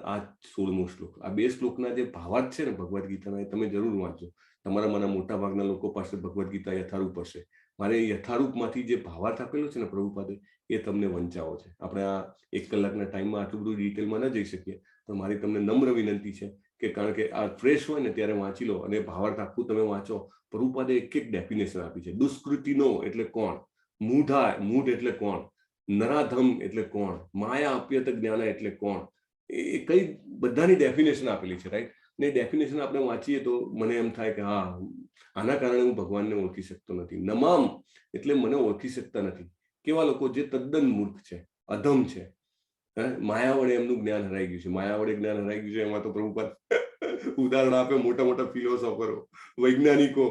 આ 16મો શ્લોક, આ બે શ્લોકના જે ભાવાર્થ છે ને ભગવદ્ ગીતાના, એ તમે જરૂર વાંચો. તમારામાંના મોટા ભાગના લોકો પાસે ભગવદ્ ગીતા યથારૂપ હશે. મારે યથારૂપમાંથી જે ભાવાર્થ આપેલો છે ને પ્રભુપાદે, એ તમને વંચાવો છે. આપણે આ 1 કલાકના ટાઈમમાં આટલું બધું ડિટેલમાં ન જઈ શકીએ, પણ મારી તમને નમ્ર વિનંતી છે કે કારણ કે આ ફ્રેશ હોય ને ત્યારે વાંચી લો અને ભાવાર્થ આખું તમે વાંચો. પ્રભુપાદે એક ડેફિનેશન આપી છે. દુષ્કૃતિનો એટલે કોણ? મૂઢ એટલે કોણ, નરાધમ એટલે કોણ, માયા અપ્યત જ્ઞાન એટલે કોણ, એ કઈ બધાની ડેફિનેશન આપેલી છે, રાઈટ. ને ડેફિનેશન આપણે વાંચીએ તો મને એમ થાય કે હા, આના કારણે હું ભગવાનને ઓળખી શકતો નથી. નમામ એટલે મને ઓળખી શકતા નથી. કેવા લોકો? જે તદ્દન મૂર્ખ છે, અધમ છે, માયા વડે એમનું જ્ઞાન હરાઈ ગયું છે. માયા વડે જ્ઞાન હરાઈ ગયું છે એમાં તો પ્રભુપાદ ઉદાહરણ આપે, મોટા મોટા ફિલોસોફરો, વૈજ્ઞાનિકો,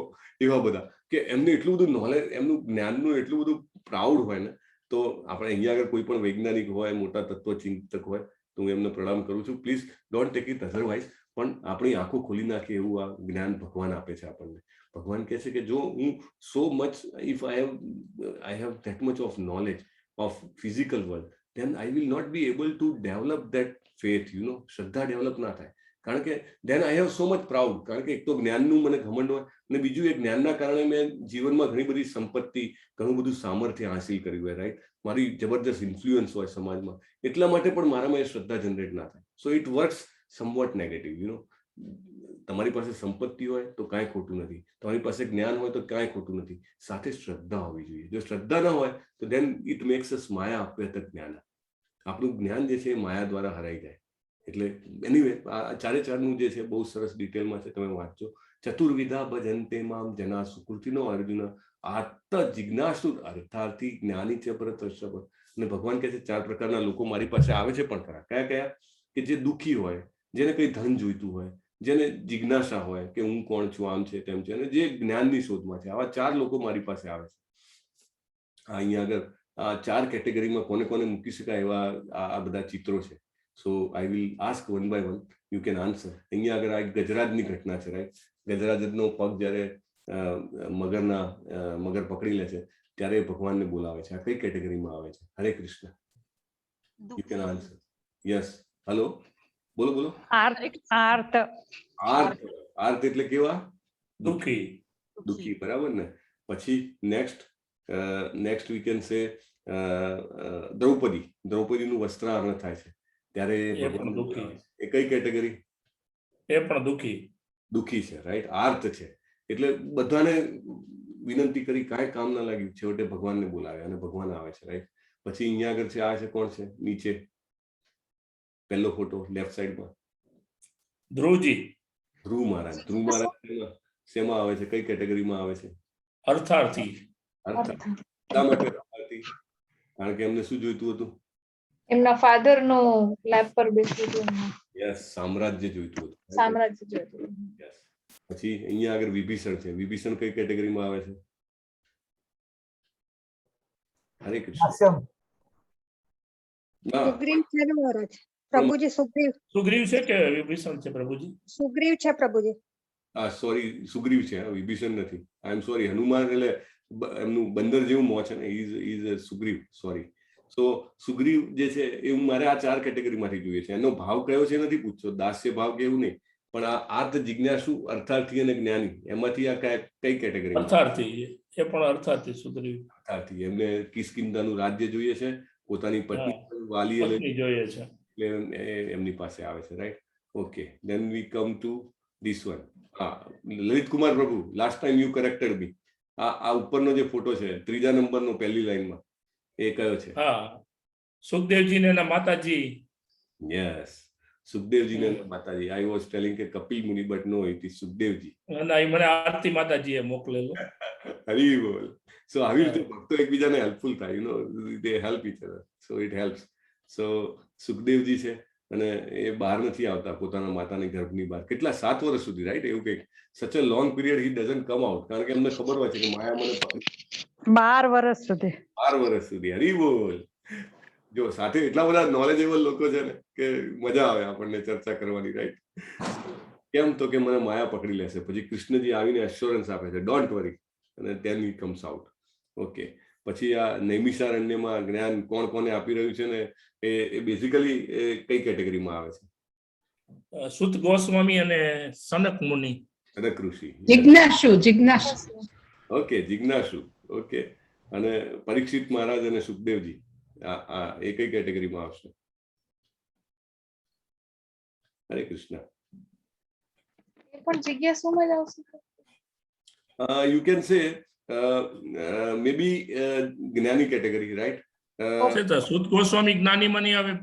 એવા બધા કે એમને એટલું બધું નોલેજ, એમનું જ્ઞાનનું એટલું બધું પ્રાઉડ હોય ને. તો આપણે અહીંયા આગળ કોઈ પણ વૈજ્ઞાનિક હોય, મોટા તત્વચિંતક હોય, તો હું એમને પ્રણામ કરું છું. Please don't take it otherwise. પણ આપણી આંખો ખોલી નાખે એવું આ જ્ઞાન ભગવાન આપે છે આપણને. ભગવાન કહે છે કે જો હું so much, if I have that much of knowledge of physical world, then I will not be able to develop that faith, શ્રદ્ધા ડેવલપ ના થાય. કારણ કે then I have so much proud. કારણ કે એક તો જ્ઞાનનું મને ઘમંડ હોય, અને બીજું એ જ્ઞાનના કારણે મેં જીવનમાં ઘણી બધી સંપત્તિ, ઘણું બધું સામર્થ્ય હાંસિલ કર્યું હોય, રાઈટ. મારી જબરદસ્ત ઇન્ફ્લુઅન્સ હોય સમાજમાં, એટલા માટે પણ મારામાં એ શ્રદ્ધા જનરેટ ના થાય. So it works somewhat negative. તમારી પાસે સંપત્તિ હોય તો કાંઈ ખોટું નથી, તમારી પાસે જ્ઞાન હોય તો કાંઈ ખોટું નથી, સાથે શ્રદ્ધા હોવી જોઈએ. જો શ્રદ્ધા ના હોય તો then it makes us માયા અપ્યત જ્ઞાન. આપણું જ્ઞાન જે છે એ માયા દ્વારા હરાઈ જાય. એટલે એનીવે આ ચારે ચારનું જે છે બહુ સરસ ડિટેલમાં છે, તમે વાંચજો. ચતુર્વિધા ભજન્તે મામ જના સુકૃતિનો અર્જુન આત્ત જિજ્ઞાસુ અર્થાર્થી જ્ઞાની છે પરતર્ષભ. અને ભગવાન કહે છે 4 પ્રકારના લોકો મારી પાસે આવે છે પણ ખરા. કયા કયા? કે જે દુઃખી હોય, જેને કઈ ધન જોઈતું હોય, જેને જિજ્ઞાસા હોય કે હું કોણ છું, આમ છે તેમ છે, અને જે જ્ઞાનની શોધમાં છે. આવા 4 લોકો મારી પાસે આવે છે. અહીંયા આગળ આ 4 કેટેગરીમાં કોને કોને મૂકી શકાય એવા આ બધા ચિત્રો છે. So I will ask one by one, you can answer. અહીંયા આગળ આ ગજરાજની ઘટના છે, રાઈટ. ગજરાજનો પગ જ્યારે મગર પકડી લે છે ત્યારે ભગવાનને બોલાવે છે. આ કઈ કેટેગરીમાં આવે છે? હરે Krishna. You can answer. Yes. Hello, બોલો બોલો. આર્ત આર્ત એટલે કેવા? દુઃખી. દુઃખી, બરાબર ને. પછી નેક્સ્ટ વી કેન સે દ્રૌપદીનું વસ્ત્રાહરણ થાય છે ત્યારે એ પણ દુઃખી. એ કઈ કેટેગરી? એ પણ દુઃખી. દુઃખી છે, રાઈટ. આર્ત છે. એટલે બધાને વિનંતી કરી, કાંઈ કામ ના લાગ્યું, છેવટે ભગવાનને બોલાવે અને ભગવાન આવે છે, રાઈટ. પછી અહીંયા આગળ છે, આ છે કોણ છે? નીચે પહેલો ફોટો લેફ્ટ સાઈડમાં, ધ્રુવજી. ધ્રુવ મહારાજ. ધ્રુવ મહારાજ શેમાં આવે છે? કઈ કેટેગરીમાં આવે છે? અર્થાર્થી. શા માટે અર્થાર્થી? કારણ કે એમને શું જોઈતું હતું? એમના ફાધર નું લેબ પર બેસવું હતું. યસ, સામ્રાજ્ય જોઈતું હતું. સામ્રાજ્ય જોઈતું. યસ. પછી અહીંયા આગળ વિભીષણ છે. વિભીષણ કઈ કેટેગરીમાં આવે છે? હરે કૃષ્ણ. સુગ્રીવ છે ને મહારાજ? પ્રભુજી સુગ્રીવ છે કે વિભીષણ છે પ્રભુજી? સુગ્રીવ છે પ્રભુજી. સોરી, સુગ્રીવ છે, વિભીષણ નથી. આઈ એમ સોરી. હનુમાન એટલે એમનું બંદર જેવું મોં છે ને, ઇઝ સુગ્રીવ. સોરી. સો સુગ્રીવ જે છે એ મારે આ 4 કેટેગરીમાંથી જોઈએ છે. એનો ભાવ કયો છે નથી પૂછતો, દાસ્ય ભાવ કે એવું નહીં, પણ આ આર્ત, જિજ્ઞાસુ, અર્થાર્થી અને જ્ઞાની, એમાંથી આ કઈ કેટેગરી? અર્થાર્થી. એ પણ અર્થાર્થી. સુગ્રીવ અર્થાર્થી. એમને કિષ્કિંધાનું રાજ્ય જોઈએ છે, પોતાની પત્ની વાલી જોઈએ છે, એટલે એમની પાસે આવે છે, right. Okay, then we come to this one. હા, લલિત કુમાર પ્રભુ, last time you corrected me. આ ઉપરનો જે ફોટો છે 3જા નંબરનો પહેલી લાઈનમાં, એ કયો છે? હા, સુખદેવજી ને એના માતાજી. યસ, સુખદેવજી ને માતાજી. આઈ વોઝ ટેલિંગ કે Kapil Muni, but no, it is Sukhdevji. અને મને આરતી માતાજીએ મોકલેલો. હરી બોલ. સો આવી રીતે ભક્તો એકબીજાને હેલ્પફુલ થાય, they help each other, so it helps. So Sukhdevji છે અને એ બહાર નથી આવતા પોતાના માતાની ગર્ભની બહાર. કેટલા 7 વર્ષ સુધી, રાઈટ. એવું કંઈક such a long period he doesn't come out. કારણ કે એમને ખબર હોય છે કે માયા મને 12 વર્ષ સુધી. 12 વર્ષ સુધી. હરી બોલ. જો સાથે એટલા બધા નોલેજેબલ લોકો છે ને કે મજા આવે આપણને ચર્ચા કરવાની, રાઈટ. કેમ તો કે મને માયા પકડી લેશે. પછી કૃષ્ણજી આવીને એશ્યોરન્સ આપે છે, ડોન્ટ વરી, અને then he comes out. Okay. પછી આ નૈમિષારણ્યમાં જ્ઞાન કોણ કોને આપી રહ્યું છે ને, એ બેઝિકલી કઈ કેટેગરીમાં આવે છે? સુત ગોસ્વામી અને સનક મુનિ. સનક ઋષિ. જિજ્ઞાસુ. ઓકે, જિજ્ઞાસુ. ઓકે. અને પરીક્ષિત મહારાજ અને સુખદેવજી, એ કઈ કેટેગરીમાં આવશે? હરે કૃષ્ણ. એ પણ જિજ્ઞાસુમાં જ આવશે. યુ કેન સે મે બી જ્ઞાની કેટેગરી, રાઈટ? છે તો સુદ ગોસ્વામી જ્ઞાની મની આવે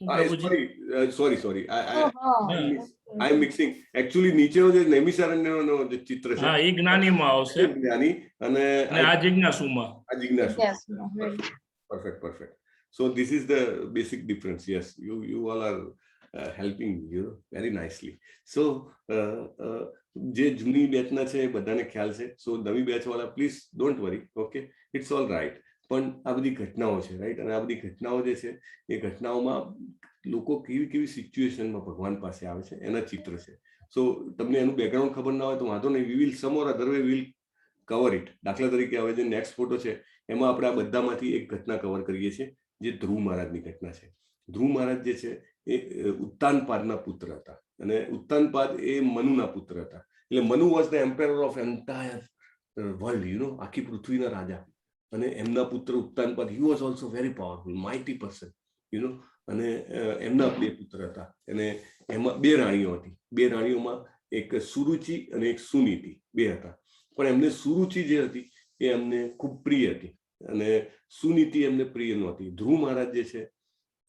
પ્રભુજી. Sorry I am mixing. Actually નીચેનો જે નૈમિષારણ્યનો જે ચિત્ર છે હા, એ જ્ઞાનીમાં આવશે એ જ્ઞાની અને અને આ જિજ્ઞાસુમાં. આ જિજ્ઞાસુ. Yes, no, very Perfect. So this is the basic difference. Yes, you all are helping very nicely. So જે જૂની બેચના છે એ બધાને ખ્યાલ છે. સો નવી બેચ વાળા please don't worry, okay, it's all right. પણ આ બધી ઘટનાઓ છે, રાઈટ? અને આ બધી ઘટનાઓ જે છે એ ઘટનાઓમાં લોકો કેવી સિચ્યુએશનમાં ભગવાન પાસે આવે છે એના ચિત્ર છે. સો તમને એનું બેકગ્રાઉન્ડ ખબર ના હોય તો વાંધો નહીં, we will some or other way will cover it. દાખલા તરીકે હવે જે નેક્સ્ટ ફોટો છે એમાં આપણે આ બધામાંથી એક ઘટના કવર કરીએ છીએ, જે ધ્રુવ મહારાજની ઘટના છે. ધ્રુવ મહારાજ જે છે એ ઉત્તાનપાદના પુત્ર હતા, અને ઉત્તાનપાદ એ મનુના પુત્ર હતા. એટલે Manu was the emperor of entire world, આખી પૃથ્વીના રાજા. અને એમના પુત્ર Uttanpad, he was also very powerful, mighty person, અને એમના 2 પુત્ર હતા. અને એમાં 2 રાણીઓ હતી. 2 રાણીઓમાં એક સુરુચિ અને એક સુનીતિ, 2 હતા. પણ એમને સુરુચિ જે હતી એ એમને ખૂબ પ્રિય હતી, અને સુનીતિ એમને પ્રિય નહોતી. ધ્રુવ મહારાજ જે છે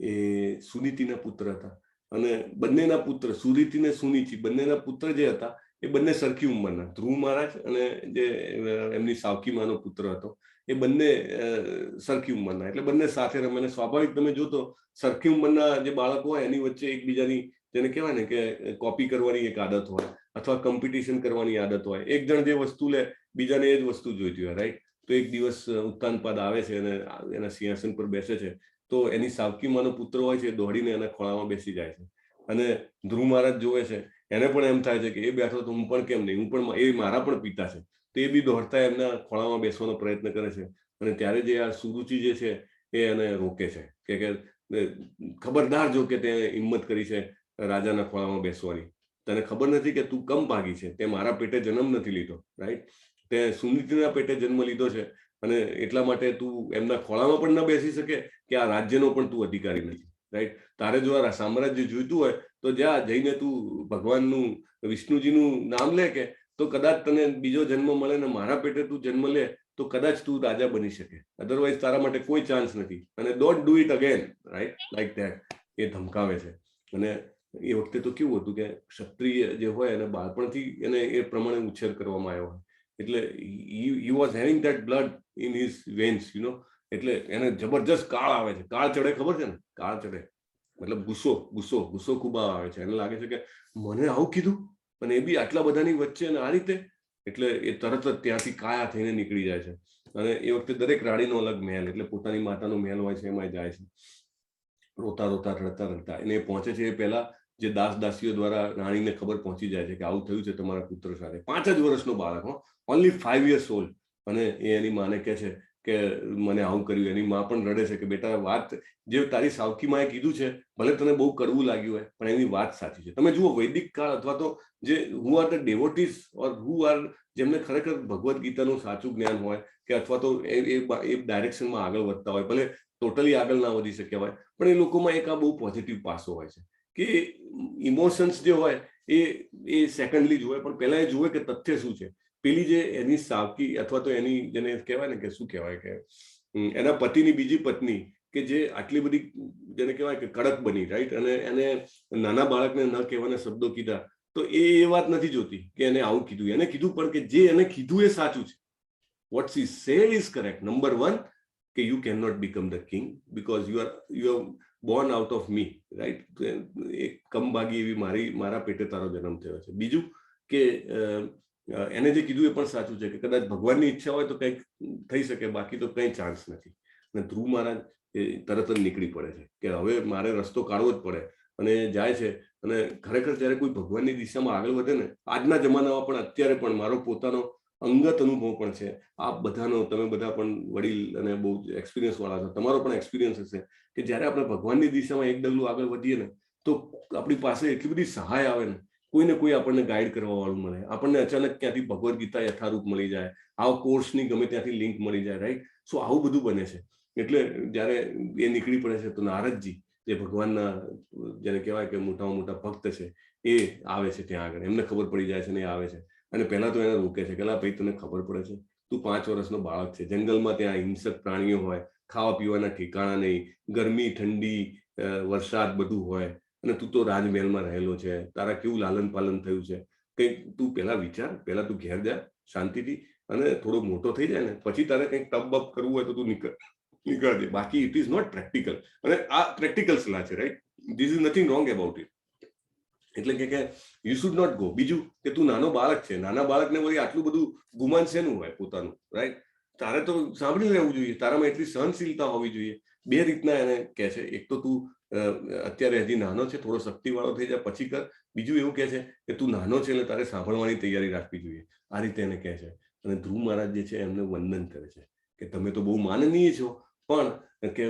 એ સુનીતિના પુત્ર હતા, અને બંનેના પુત્ર સુનીતિ ને સુનીતિ બંનેના પુત્ર જે હતા એ બંને સરખી ઉંમરના. ધ્રુવ મહારાજ અને જે એમની સાવકી માનો પુત્ર હતો એ બંને સરખી ઉંમરના, એટલે બંને સાથે રમે. સ્વાભાવિક તમે જોતો સરખી ઉંમરના જે બાળકો હોય એની વચ્ચે એકબીજાની, જેને કહેવાય ને કે કોપી કરવાની એક આદત હોય, અથવા કોમ્પિટિશન કરવાની આદત હોય. એક જણ જે વસ્તુ લે બીજાને એ જ વસ્તુ જોઈતી હોય, રાઈટ? તો એક દિવસ ઉત્તાનપાદ આવે છે અને એના સિંહાસન પર બેસે છે, તો એની સાવકીમાંનો પુત્ર હોય છે દોડીને એના ખોળામાં બેસી જાય છે. અને ધ્રુવ મહારાજ જોવે છે, એને પણ એમ થાય છે કે એ બેઠો તો હું પણ કેમ નહીં, હું પણ, એ મારા પણ પિતા છે. તો એ બી દોડતા એમના ખોળામાં બેસવાનો પ્રયત્ન કરે છે. અને ત્યારે જે આ સુરુચિ જે છે એ એને રોકે છે કે ખબરદાર, જો કે તે હિંમત કરી છે રાજાના ખોળામાં બેસવાની, તને ખબર નથી કે તું કમ ભાગી છે, તે મારા પેટે જન્મ નથી લીધો, રાઈટ? તે સુનીતિના પેટે જન્મ લીધો છે, અને એટલા માટે તું એમના ખોળામાં પણ ન બેસી શકે કે આ રાજ્યનો પણ તું અધિકારી નથી, રાઈટ? તારે જો આ સામ્રાજ્ય જોઈતું હોય તો જ્યાં જઈને તું ભગવાનનું, વિષ્ણુજીનું નામ લે, કે તો કદાચ તને બીજો જન્મ મળે ને મારા પેટે તું જન્મ લે તો કદાચ તું રાજા બની શકે, અધરવાઇઝ તારા માટે કોઈ ચાન્સ નથી, અને don't do it again, right? Like that એ ધમકાવે છે. અને એ વખતે તો કેવું હતું કે ક્ષત્રિય જે હોય એને બાળપણથી એને એ પ્રમાણે ઉછેર કરવામાં આવ્યો હોય, એટલે he was having that blood in his veins, એટલે એને જબરજસ્ત કાળ આવે છે. કાળ ચડે, ખબર છે ને? કાળ ચડે મતલબ ગુસ્સો ખૂબ આવે છે. એને લાગે છે કે મને આવું કીધું, અને એ બી આટલા બધાની વચ્ચે, અને આ રીતે. એટલે એ તરત જ ત્યાંથી કાયા થઈને નીકળી જાય છે. અને એ વખતે દરેક રાણીનો અલગ મહેલ, એટલે પોતાની માતાનો મહેલ હોય છે એમાં જાય છે, રોતા રડતા. અને એ પહોંચે છે એ પહેલા જે દાસીઓ દ્વારા રાણીને ખબર પહોંચી જાય છે કે આવું થયું છે તમારા પુત્ર સાથે. 5 જ વર્ષનો બાળક, ઓનલી 5 years old. અને એ એની માને કહે છે કે મને આવું કર્યું. એની માં પણ રડે છે કે બેટા, વાત જે તારી સાવકી માએ કીધું છે, ભલે તને બહુ કડવું લાગ્યું હોય, પણ એની વાત સાચી છે. તમે જુઓ, વૈદિક કાળ, અથવા તો જે who are the devotees or who are, જેમને ખરેખર ભગવદ્ ગીતાનું સાચું જ્ઞાન હોય, કે અથવા તો એ ડાયરેક્શનમાં આગળ વધતા હોય, ભલે ટોટલી આગળ ના વધી શક્યા હોય, પણ એ લોકોમાં એક આ બહુ પોઝિટિવ પાસો હોય છે કે ઇમોશન્સ જે હોય એ સેકન્ડલી જ હોય, પણ પહેલા એ જુએ કે તથ્ય શું છે. પેલી જે એની સાવકી, અથવા તો એની, જેને કહેવાય ને કે શું કહેવાય, કે એના પતિની બીજી પત્ની, કે જે આટલી બધી, જેને કહેવાય કે કડક બની, રાઈટ? અને એને નાના બાળકને ન કહેવાના શબ્દો કીધા, તો એ વાત નથી જોતી કે એને આવું કીધું. એને કીધું પણ કે જે એને કીધું એ સાચું છે. What she said is correct. Number 1, કે you can not become the king because you are born out of me, right? એક કમભાગી એવી મારા પેટે તારો જન્મ થયો છે. બીજું કે એને જે કીધું એ પણ સાચું છે કે કદાચ ભગવાનની ઈચ્છા હોય તો કંઈક થઈ શકે, બાકી તો કંઈ ચાન્સ નથી. અને ધ્રુવ મહારાજ એ તરત જ નીકળી પડે છે કે હવે મારે રસ્તો કાઢવો જ પડે, અને જાય છે. અને ખરેખર જ્યારે કોઈ ભગવાનની દિશામાં આગળ વધે ને, આજના જમાનામાં પણ, અત્યારે પણ, મારો પોતાનો અંગત અનુભવ પણ છે. આ બધાનો, તમે બધા પણ વડીલ અને બહુ એક્સપિરિયન્સ વાળા છો, તમારો પણ એક્સપિરિયન્સ હશે કે જ્યારે આપણે ભગવાનની દિશામાં એક ડગલું આગળ વધીએ ને, તો આપણી પાસે એટલી બધી સહાય આવે ને, કોઈને કોઈ આપણને ગાઈડ કરવા વાળું મળે. આપણને અચાનક ક્યાંથી ભગવદ્ ગીતા યથારૂપ મળી જાય, આવા કોર્સની ગમે ત્યાંથી લિંક મળી જાય, રાઈટ? સો આવું બધું બને છે. એટલે જ્યારે એ નીકળી પડે છે તો નારદજી, જે ભગવાનના, જેને કહેવાય કે મોટામાં મોટા ભક્ત છે, એ આવે છે ત્યાં આગળ. એમને ખબર પડી જાય છે ને એ આવે છે, અને પહેલા તો એને રોકે છે કે ભાઈ તને ખબર પડે છે તું 5 વર્ષનો બાળક છે, જંગલમાં ત્યાં હિંસક પ્રાણીઓ હોય, ખાવા પીવાના ઠેકાણા નહીં, ગરમી ઠંડી વરસાદ બધું હોય, અને તું તો રાજમહેલમાં રહેલો છે, તારા કેવું લાલન પાલન થયું છે, કંઈક તું પહેલા વિચાર, પહેલા તું ઘેર જા શાંતિથી, અને થોડો મોટો થઈ જાય ને પછી તારે કંઈક ટપ બપ કરવું હોય તો તું નીકળ દે, બાકી ઇટ ઇઝ નોટ પ્રેક્ટિકલ. અને આ પ્રેક્ટિકલ સલાહ છે, right? This is nothing wrong about it. એટલે કે યુ શુડ નોટ ગો. બીજું કે તું નાનો બાળક છે, નાના બાળકને વળી આટલું બધું ગુમાન શેનું હોય પોતાનું, રાઈટ? તારે તો સાંભળી લેવું જોઈએ, તારામાં એટલી સહનશીલતા હોવી જોઈએ. બે રીતના એને કહે છે, એક તો તું અત્યારે હજી નાનો છે, થોડો શક્તિવાળો થઈ જાય પછી કર. બીજું એવું કહે છે કે તું નાનો છે એટલે તારે સાંભળવાની તૈયારી રાખવી જોઈએ. આ રીતે એને કહે છે. અને ધ્રુવ મહારાજ જે છે એમને વંદન કરે છે કે તમે તો બહુ માનનીય છો, પણ કે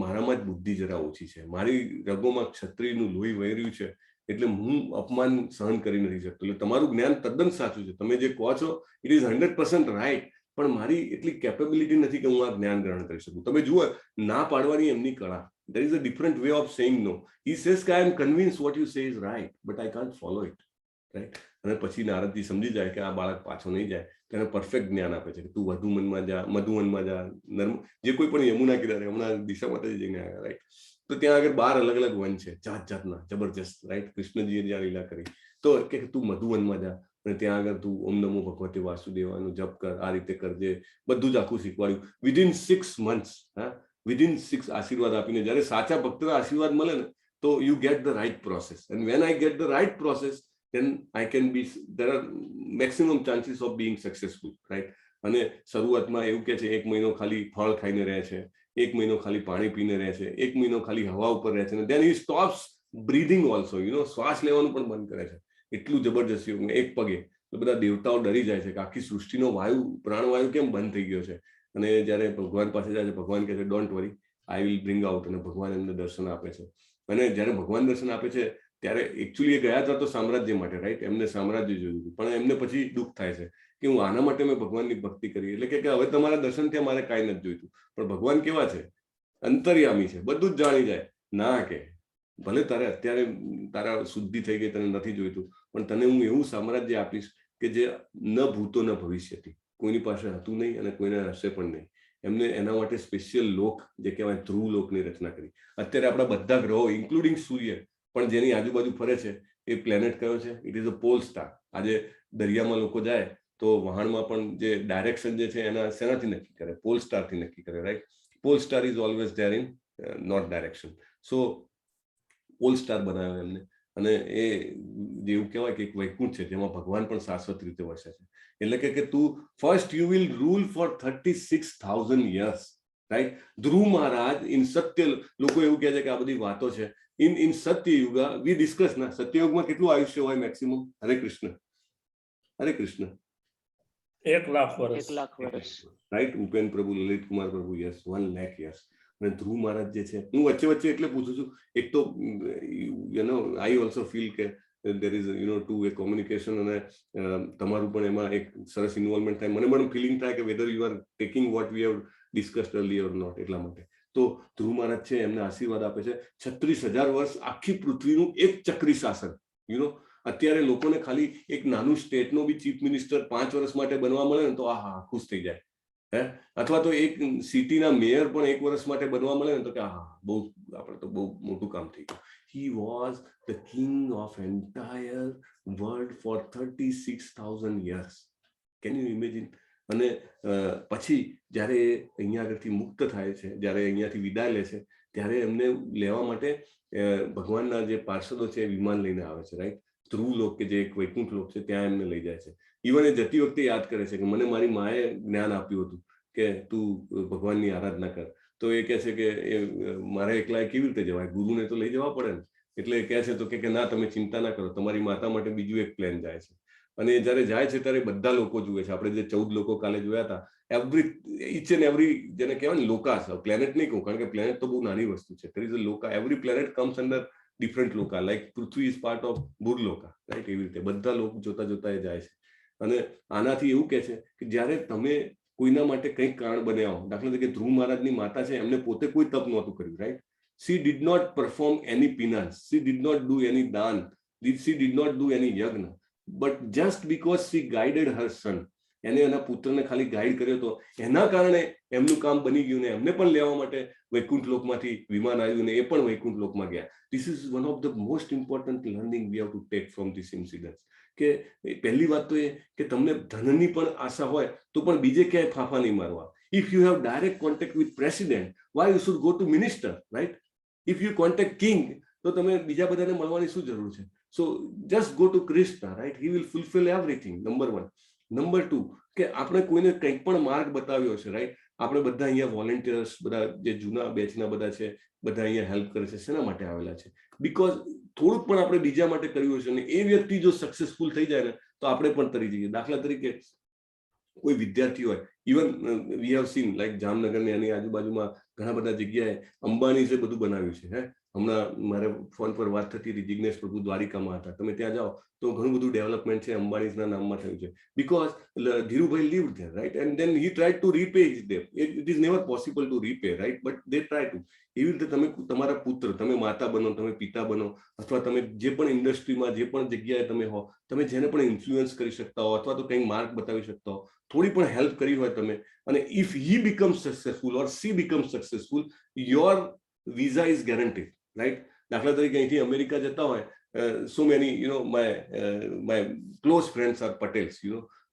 મારામાં જ બુદ્ધિ જરા ઓછી છે, મારી રગોમાં ક્ષત્રિયનું લોહી વહી રહ્યું છે, એટલે હું અપમાન સહન કરી નથી શકતો. એટલે તમારું જ્ઞાન તદ્દન સાચું છે, તમે જે કહો છો ઇટ ઇઝ 100% રાઈટ, પણ મારી એટલી કેપેબિલિટી નથી કે હું આ જ્ઞાન ગ્રહણ કરી શકું. તમે જુઓ ના પાડવાની એમની કળા. There is a different way of saying no. He says I am convinced what you say is right, but I can't follow it. Right? અને પછી નારદજી સમજી જાય કે આ બાળક પાછો નહીં જાય, તેને પરફેક્ટ જ્ઞાન આપે છે કે તું વધુવનમાં જા, મધુવનમાં જા, જે કોઈ પણ યમુના કિનારે, હમણાં દિશામાં જઈને આવ્યા, રાઈટ? તો ત્યાં આગળ 12 અલગ અલગ વન છે, જાત જાતના, જબરજસ્ત, રાઈટ? કૃષ્ણજીએ જ્યાં લીલા કરી, તો કે તું મધુવનમાં જા અને ત્યાં આગળ તું ઓમ નમો ભગવતે વાસુદેવાનું જપ કર, આ રીતે કરજે, બધું જ આખું શીખવાડ્યું. વિધિન 6 months, હા, વિધિન 6 આશીર્વાદ આપીને. જ્યારે સાચા ભક્તના આશીર્વાદ મળે ને તો you get the right process, and when I get the right process then I can be, there are maximum chances of being successful, right? અને શરૂઆતમાં એવું કે છે 1 મહિનો ખાલી ફળ ખાઈને રહે છે, 1 મહિનો ખાલી પાણી પીને રહે છે, 1 મહિનો ખાલી હવા ઉપર રહે છે, then he stops breathing also, શ્વાસ લેવાનું પણ બંધ કરે છે. એટલું જબરજસ્ત યોગ. એક પગે તો બધા દેવતાઓ ડરી જાય છે કે આખી સૃષ્ટિનો વાયુ, પ્રાણવાયુ કેમ બંધ થઈ ગયો છે. અને જ્યારે ભગવાન પાસે જાય છે, ભગવાન કહે છે don't worry, I will bring out, અને ભગવાન એમને દર્શન આપે છે. અને જ્યારે ભગવાન દર્શન આપે છે ત્યારે એકચ્યુઅલી એ ગયા હતા તો સામ્રાજ્ય માટે, રાઈટ? એમને સામ્રાજ્ય જોયું હતું, પણ એમને પછી દુઃખ થાય છે કે હું આના માટે મેં ભગવાનની ભક્તિ કરી, એટલે કે હવે તમારા દર્શન થયા, મારે કાંઈ નથી જોઈતું. પણ ભગવાન કેવા છે? અંતર્યામી છે, બધું જ જાણી જાય. ના કે ભલે તારે અત્યારે તારા શુદ્ધિ થઈ ગઈ, તને નથી જોઈતું, પણ તને હું એવું સામ્રાજ્ય આપીશ કે જે ન ભૂતો ન ભવિષ્યથી, કોઈની પાસે હતું નહીં અને કોઈને હશે પણ નહીં. એમને એના માટે સ્પેશિયલ લોક, જે કહેવાય ધ્રુવ લોકની રચના કરી. અત્યારે આપણા બધા ગ્રહો ઇન્ક્લુડિંગ સૂર્ય પણ જેની આજુબાજુ ફરે છે એ પ્લેનેટ કયો છે? It is a pole star. આજે દરિયામાં લોકો જાય તો વહાણમાં પણ જે ડાયરેક્શન જે છે એના શેનાથી નક્કી કરે? પોલ સ્ટારથી નક્કી કરે, right? Pole star is always there in north direction. So pole star બનાવ્યો એમને. અને એ જેવું કહેવાય કે એક વૈકુંઠ છે જેમાં ભગવાન પણ શાશ્વત રીતે વસે છે. એટલે કે તું first you will rule for 36,000 years, right? Dhruv Maharaj in Satya, લોકો એવું કહે છે કે આ બધી વાતો છે. In Satyuga, we discuss na Satyuga કેટલું આયુષ્ય હોય મેક્સિમમ? હરે કૃષ્ણ, હરે કૃષ્ણ. 1 લાખ વર્ષ, રાઈટ? ઉપેન પ્રભુ, લલિત કુમાર પ્રભુ, યસ, 1 lakh years. અને ધ્રુવ મહારાજ જે છે, હું વચ્ચે એટલે પૂછું છું, એક તો આઈ ઓલ્સો ફીલ કે there is two way communication, અને તમારું પણ એમાં એક સરસ ઇન્વોલ્વમેન્ટ થાય. મને પણ ફિલિંગ થાય કે whether you are taking what we have discussed earlier or not. એટલા માટે તો ધ્રુવ મહારાજ છે, એમને આશીર્વાદ આપે છે. 36,000 વર્ષ આખી પૃથ્વીનું એક ચક્રી શાસન. અત્યારે લોકોને ખાલી એક નાનું સ્ટેટનો બી ચીફ મિનિસ્ટર 5 વર્ષ માટે બનવા મળે ને તો આહા ખુશ થઈ જાય, હે? અથવા તો એક સિટીના મેયર પણ 1 વર્ષ માટે બનવા મળે ને તો કે આહા બહુ, આપણે તો બહુ મોટું કામ થઈ ગયું. He was the king of entire world for 36,000 years. Can you imagine? અને પછી જ્યારે અહીંયા આગળથી મુક્ત થાય છે, જ્યારે અહીંયાથી વિદાય લે છે, ત્યારે એમને લેવા માટે ભગવાનના જે પાર્ષદો છે એ વિમાન લઈને આવે છે, રાઈટ? ધ્રુવ લોક કે જે એક વૈકુંઠ લોક છે ત્યાં એમને લઈ જાય છે. ઇવન એ જતી વખતે યાદ કરે છે કે મને મારી માએ જ્ઞાન આપ્યું હતું કે તું ભગવાનની આરાધના કર. તો એ કહે છે કે મારે એકલા કેવી રીતે જવાય? ગુરુને તો લઈ જવા પડે ને. એટલે એ કહે છે તો કે ના, તમે ચિંતા ના કરો, તમારી માતા માટે બીજું એક પ્લેન જાય છે. અને જયારે જાય છે ત્યારે બધા લોકો જુએ છે. આપણે જે 14 લોકો કાલે જોયા હતા, ઈચ એન્ડ એવરી, જેને કહેવાય ને લોકાસ, પ્લેનેટ નહીં કહું કારણ કે પ્લેનેટ તો બહુ નાની વસ્તુ છે. there is a loka, every planet comes under different loka, like Prithvi is part of Bhurloka, right? એવી રીતે બધા લોકો જોતા જોતા એ જાય છે. અને આનાથી એવું કહે છે કે જ્યારે તમે કોઈના માટે કંઈક કારણ બન્યા હો, દાખલા તરીકે ધ્રુવ મહારાજની માતા છે, એમને પોતે કોઈ તપ નહોતું કર્યું, right? She did not perform any penance, she did not do any dan, she did not do any yagna, but just because she guided her son, એને એના પુત્રને ખાલી ગાઈડ કર્યો હતો, એના કારણે એમનું કામ બની ગયું ને એમને પણ લેવા માટે વૈકુંઠ લોકમાંથી વિમાન આવ્યું ને એ પણ વૈકુંઠ લોકમાં ગયા. This is one of the most important learning V have to take from this incident. કે પહેલી વાત તો એ કે તમને ધનની પણ આશા હોય તો પણ બીજે ક્યાંય ફાંફા નહીં મારવા. If you have direct contact with president, why you should go to minister, right? If you contact king, તો તમે બીજા બધાને મળવાની શું જરૂર છે? So just go to Krishna, right? He will fulfill everything. Number 1. Number 2 કે આપણે કોઈને કંઈક પણ માર્ગ બતાવ્યો છે, રાઈટ? આપણે બધા અહીંયા વોલેન્ટિયર્સ, બધા જે જૂના બેચના બધા છે, બધા અહીંયા હેલ્પ કરે છે. શેના માટે આવેલા છે? બીકોઝ થોડુંક પણ આપણે બીજા માટે કર્યું છે ને એ વ્યક્તિ જો સક્સેસફુલ થઈ જાય ને તો આપણે પણ તરી જઈએ. દાખલા તરીકે કોઈ વિદ્યાર્થી હોય, even we have seen like જામનગરની એની આજુબાજુમાં ઘણા બધા જગ્યાએ અંબાણી છે બધું બનાવ્યું છે. હમણાં મારે ફોન પર વાત થતી હતી, જિગ્નેશ પ્રભુ દ્વારિકામાં હતા, તમે ત્યાં જાઓ તો ઘણું બધું ડેવલપમેન્ટ છે અંબાણીના નામમાં થયું છે. Because Dhirubhai lived there, right? And then he tried to repay them. It is never possible to repay, right? But they try to. એવી રીતે તમે તમારા પુત્ર, તમે માતા બનો, તમે પિતા બનો, અથવા તમે જે પણ ઇન્ડસ્ટ્રીમાં જે પણ જગ્યાએ તમે હો, તમે જેને પણ ઇન્ફ્લુઅન્સ કરી શકતા હો અથવા તો કંઈક માર્ગ બતાવી શકતા હો, થોડી પણ હેલ્પ કરી હોય તમે, અને if he becomes successful or C becomes successful, your visa is guaranteed, right? દાખલા તરીકે અહીંથી અમેરિકા જતા હોય, so many, my close friends are Patels,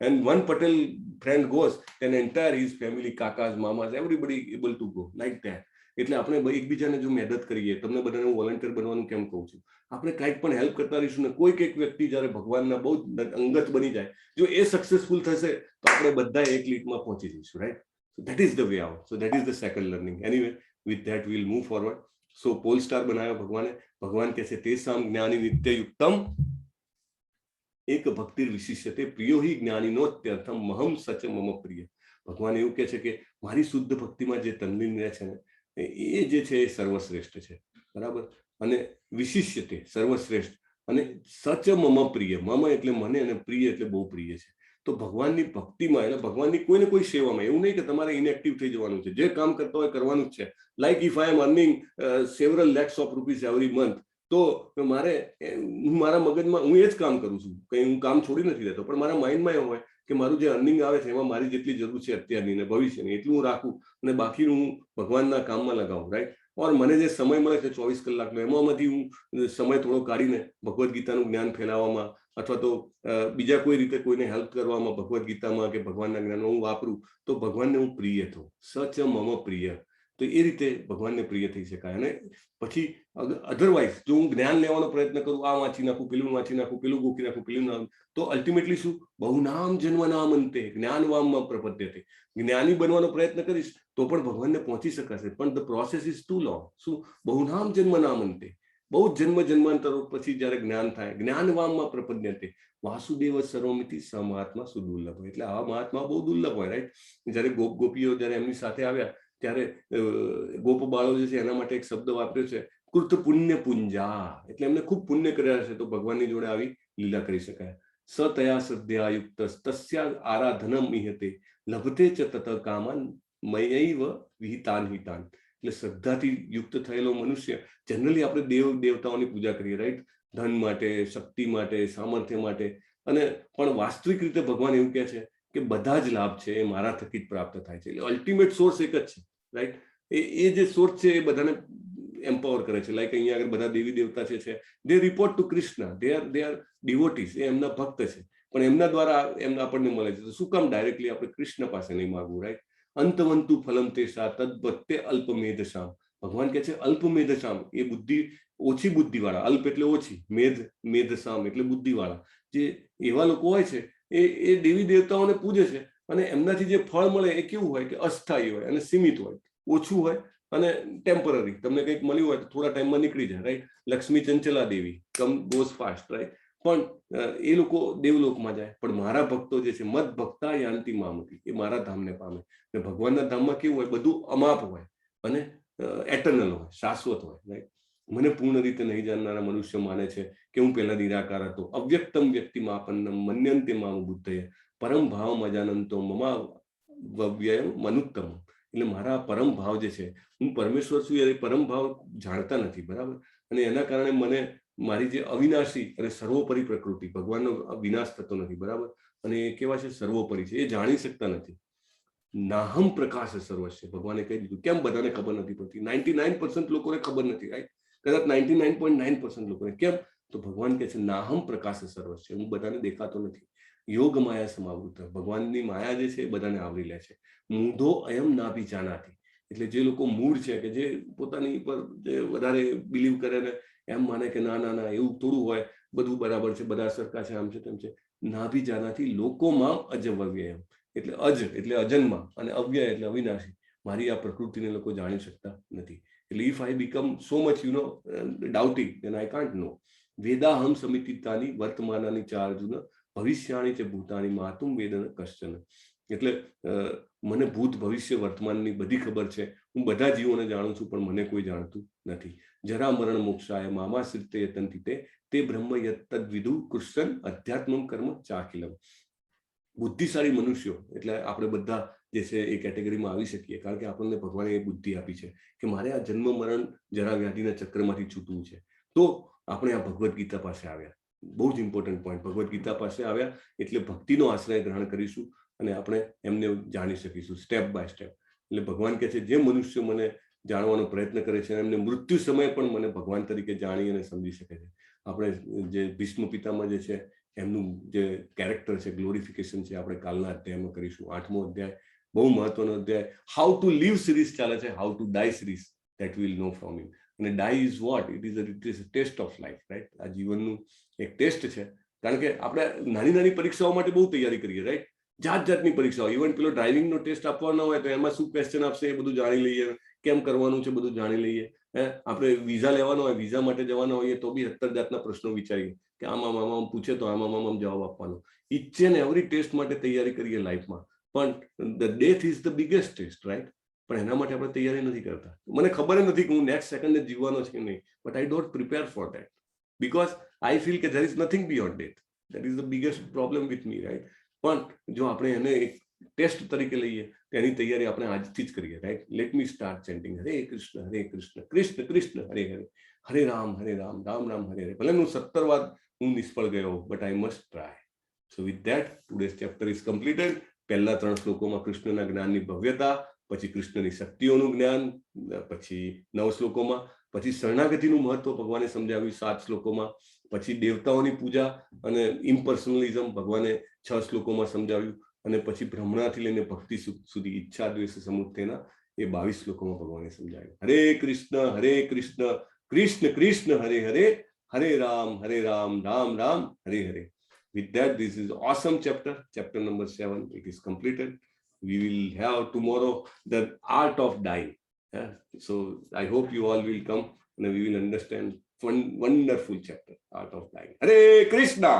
and one Patel friend goes, then entire his family, kakas, mamas, everybody able to go like that. એટલે આપણે એકબીજાને જો મદદ કરીએ, તમને બધાને હું વોલન્ટિયર બનવાનું કેમ કહું છું, આપણે કંઈક પણ હેલ્પ કરતા રહીશું ને કોઈક એક વ્યક્તિ જ્યારે ભગવાનના બહુ અંગત બની જાય, જો એ સક્સેસફુલ થશે તો આપણે બધા એક લીટમાં પહોંચી જઈશું, right? So that is the way out. So that is the second learning. Anyway, with that we'll move forward. So pole star બનાવ્યો ભગવાને. ભગવાન કહે છે તેસામ જ્ઞાની નિત્યયુક્તમ એક ભક્તિર વિશિષ્યતે પ્રિયો હિ જ્ઞાનીનોત્યર્થમ મહમ સચ મમ પ્રિય. ભગવાન એવું કહે છે કે મારી શુદ્ધ ભક્તિમાં જે તલ્લીન રહે છે ને એ જે છે એ સર્વશ્રેષ્ઠ છે, બરાબર? અને વિશિષ્યતે સર્વશ્રેષ્ઠ, અને સચ મમ પ્રિય. મમ એટલે મને અને પ્રિય એટલે બહુ પ્રિય છે. તો ભગવાનની ભક્તિમાં એટલે ભગવાનની કોઈને કોઈ સેવામાં એવું નહીં કે તમારે ઇનએક્ટિવ થઈ જવાનું છે, જે કામ કરતા હોય કરવાનું જ છે. Like if I am earning several lakhs of rupees every month, તો મારે મારા મગજમાં હું એ જ કામ કરું છું, કંઈ હું કામ છોડી નથી દેતો, પણ મારા માઇન્ડમાં એવું હોય કે મારું જે અર્નિંગ આવે છે એમાં મારી જેટલી જરૂર છે અત્યારની ને ભવિષ્યની એટલું હું રાખું અને બાકી હું ભગવાનના કામમાં લગાવું, રાઈટ? ઓર મને જે સમય મળે છે 24 કલાકનો, એમાંથી હું સમય થોડો કાઢીને ભગવદ્ ગીતાનું જ્ઞાન ફેલાવવામાં અથવા તો બીજા કોઈ રીતે કોઈને હેલ્પ કરવામાં ભગવદ્ ગીતામાં કે ભગવાનના જ્ઞાનમાં હું વાપરું તો ભગવાનને હું પ્રિય થઉં. સચ મમ પ્રિય. તો એ રીતે ભગવાનને પ્રિય થઈ શકાય. અને પછી અધરવાઇઝ જો હું જ્ઞાન લેવાનો પ્રયત્ન કરું, આ વાંચી નાખું, પેલું વાંચી નાખું, પેલું ગોખી નાખું, પેલું નામ, તો અલ્ટિમેટલી શું? બહુનામ જન્મ નામ અંતે જ્ઞાનવામમાં પ્રપદ્યતે. જ્ઞાની બનવાનો પ્રયત્ન કરીશ તો પણ ભગવાનને પહોંચી શકાશે, પણ the process is too long. શું? બહુનામ જન્મ નામ અંતે, બહુ જન્મ જન્માંતરો પછી જયારે જ્ઞાન થાય, જ્ઞાનવામમાં પ્રપદ્યતે વાસુદેવ સર્વમિતિ સ મહાત્મા સુદુર્લભ. એટલે આવા મહાત્મા બહુ દુર્લભ હોય, રાઈટ? જયારે ગોપીઓ જયારે એમની સાથે આવ્યા ત્યારે ગોપ બાળો જે છે એના માટે એક શબ્દ વાપર્યો છે, કૃત પુણ્ય પુંજા. એટલે એમને ખૂબ પુણ્ય કર્યા છે તો ભગવાનની જોડે આવી લીલા કરી શકાય. સતયા શ્રદ્ધ્યાયુક્ત તસ્યા આરાધનમ ઇહતે લભતે ચ તત કામન મયૈવ વિહિતાન હિતાન. એટલે શ્રદ્ધાથી યુક્ત થયેલો મનુષ્ય, જનરલી આપણે દેવ દેવતાઓની પૂજા કરીએ, રાઈટ? ધન માટે, શક્તિ માટે, સામર્થ્ય માટે, અને પણ વાસ્તવિક રીતે ભગવાન એવું કહે છે કે બધા જ લાભ છે એ મારા થકી જ પ્રાપ્ત થાય છે. એટલે અલ્ટિમેટ સોર્સ એક જ છે, રાઈટ? એ જે સોર્સ છે એ બધાને એમ્પાવર કરે છે. લાઈક અહીંયા આગળ બધા દેવી દેવતા છે, they report to Krishna, they are devotees, એ એમના ભક્ત છે, પણ એમના દ્વારા એમને આપણને મળે છે. તો શું કામ ડાયરેક્ટલી આપણે કૃષ્ણ પાસે નહીં માગવું, રાઈટ? અંતવંતુ ફલમ તેસા તદ્ભક્તે અલ્પમેધશામ. ભગવાન કહે છે અલ્પમેધશામ, એ બુદ્ધિ ઓછી બુદ્ધિ વાળા, અલ્પ એટલે ઓછી, મેધશામ એટલે બુદ્ધિ વાળા, જે એવા લોકો હોય છે એ દેવી દેવતાઓને પૂજે છે અને એમનાથી જે ફળ મળે એ કેવું હોય કે અસ્થાયી હોય અને સીમિત હોય, ઓછું હોય અને ટેમ્પરરી. તમને કંઈક મળ્યું હોય તો થોડા ટાઈમમાં નીકળી જાય, રાઈટ? લક્ષ્મી ચંચલા દેવી, કમ ગોઝ ફાસ્ટ, રાઈટ? પણ એ લોકો દેવલોકમાં જાય, પણ મારા ભક્તો જે છે મદ ભક્તા યાંતિ મામતી, એ મારા ધામને પામે. અને ભગવાનના ધામમાં કેવું હોય? બધું અમાપ હોય અને એટર્નલ હોય, શાશ્વત હોય, રાઈટ? મને પૂર્ણ રીતે નહીં જાણનારા મનુષ્ય માને છે કે હું પહેલા નિરાકાર હતો. અવ્યક્તમ વ્યક્તિ માપન્નમ મન્યંતે મામ બુદ્ધય પરમ ભાવ મજાનંતો મમા વ્યય મનુત્તમ. એટલે મારા પરમ ભાવ જે છે, હું પરમેશ્વર છું એ પરમ ભાવ જાણતા નથી, બરાબર? અને એના કારણે મને મારી જે અવિનાશી અને સર્વોપરી પ્રકૃતિ, ભગવાનનો વિનાશ થતો નથી, બરાબર? અને એ કેવા છે? સર્વોપરી છે. એ જાણી શકતા નથી. નાહમ પ્રકાશ સર્વસ્ય, ભગવાને કહી દીધું. કેમ બધાને ખબર નથી પડતી? 99% લોકોને ખબર નથી, રાઈટ? કદાચ 99.9% લોકોને. કેમ? તો ભગવાન કહે છે નાહમ પ્રકાશ સર્વસ્ય, હું બધાને દેખાતો નથી. યોગ માયા સમાવૃત, ભગવાનની માયા જે છે એ બધાને આવરી લે છે. મૂઢો અયમ નાભી જાનાતી, એટલે જે લોકો મૂળ છે, કે જે પોતાની પર જે વધારે બિલીવ કરે ને એમ માને કે ના ના ના એવું થોડું હોય, બધું બરાબર છે, બધા સરખા છે, આમ છે તેમ છે. નાભી જાનાથી લોકોમાં અજવ્યયમ, એટલે અજ એટલે અજન્મા, અને અવ્યય એટલે અવિનાશી. મારી આ પ્રકૃતિને લોકો જાણી શકતા નથી. એટલે if I become so much doubting, then I can't know. વેદાહમ સમિતિતાની વર્તમાનાની ચાર્જુન ભવિષ્યાણી છે ભૂતાની માતુમ વેદન કશ્ચન. એટલે મને ભૂત ભવિષ્ય વર્તમાનની બધી ખબર છે. હું બધા જીવોને જાણું છું, પણ મને કોઈ જાણતું નથી. જરા મરણ મોક્ષાય મામાશ્રિતે યતંતિ તે બ્રહ્મ યત્તદ્વિદુ કૃષ્ણ અધ્યાત્મમ કર્મ ચાખિલમ. બુદ્ધિશાળી મનુષ્યો, એટલે આપણે બધા જે છે એ કેટેગરીમાં આવી શકીએ, કારણ કે આપણને ભગવાને એ બુદ્ધિ આપી છે કે મારે આ જન્મ મરણ જરા વ્યાધિના ચક્રમાંથી છૂટવું છે. તો આપણે આ ભગવદ્ ગીતા પાસે આવ્યા. બહુ જ ઇમ્પોર્ટન્ટ પોઈન્ટ. ભગવદ્ ગીતા પાસે આવ્યા એટલે ભક્તિનો આશ્રય ગ્રહણ કરીશું અને આપણે એમને જાણી શકીશું સ્ટેપ બાય સ્ટેપ. એટલે ભગવાન કહે છે જે મનુષ્ય મને જાણવાનો પ્રયત્ન કરે છે એમને મૃત્યુ સમયે પણ મને ભગવાન તરીકે જાણી અને સમજી શકે છે. આપણે જે ભીષ્મ પિતામાં જે છે એમનું જે કેરેક્ટર છે, ગ્લોરિફિકેશન છે, આપણે કાલના અધ્યાયમાં કરીશું. 8મો અધ્યાય બહુ મહત્વનો અધ્યાય. હાઉ ટુ લીવ સિરીઝ ચાલે છે, how to die series, that will know from you. અને die is what? It is a test of life, right? આ જીવનનું એક ટેસ્ટ છે. કારણ કે આપણે નાની નાની પરીક્ષાઓ માટે બહુ તૈયારી કરીએ, રાઈટ? જાત જાતની પરીક્ષાઓ. ઇવન પેલો ડ્રાઇવિંગનો ટેસ્ટ આપવાનો હોય તો એમાં શું ક્વેશ્ચન આપશે એ બધું જાણી લઈએ, કેમ કરવાનું છે બધું જાણી લઈએ. આપણે વિઝા લેવાનો હોય, વિઝા માટે જવાના હોઈએ તો બી 70 જાતના પ્રશ્નો વિચારીએ કે આમાં પૂછે તો આમાં જવાબ આપવાનો. ઈચ એન્ડ એવરી ટેસ્ટ માટે તૈયારી કરીએ લાઈફમાં. પણ the death is the biggest test, right? પણ એના માટે આપણે તૈયારી નથી કરતા. મને ખબર નથી કે હું નેક્સ્ટ સેકન્ડે જીવવાનો છે કે નહીં, but I don't prepare for that because I feel કે there is nothing beyond death. That is the biggest problem with me, right? પણ જો આપણે એને એક ટેસ્ટ તરીકે લઈએ તો એની તૈયારી આપણે આજથી જ કરીએ, right? Let me start chanting હરે કૃષ્ણ કૃષ્ણ કૃષ્ણ હરે હરે, હરે રામ રામ રામ હરે હરે. ભલે હું 17 વાર હું નિષ્ફળ ગયો, but I must try. So with that today's chapter is completed. પહેલા 3 શ્લોકોમાં કૃષ્ણના જ્ઞાનની ભવ્યતા, પછી કૃષ્ણની શક્તિઓનું જ્ઞાન, પછી 9 શ્લોકોમાં, પછી શરણાગતિનું મહત્વ ભગવાને સમજાવ્યું 7 શ્લોકોમાં, પછી દેવતાઓની પૂજા અને ઇમ્પર્સનલિઝમ ભગવાને 6 શ્લોકોમાં સમજાવ્યું, અને પછી બ્રહ્મણાથી લઈને ભક્તિ સુધી ઈચ્છા દ્વેષ સમુદ્ધેના એ 22 શ્લોકોમાં ભગવાને સમજાવ્યું. હરે કૃષ્ણ કૃષ્ણ કૃષ્ણ હરે હરે, હરે રામ રામ રામ હરે હરે. With that, this is awesome chapter number 7. It is completed. We will have tomorrow the art of dying. Yeah? So I hope you all will come and we will understand one wonderful chapter, art of dying. Hare Krishna.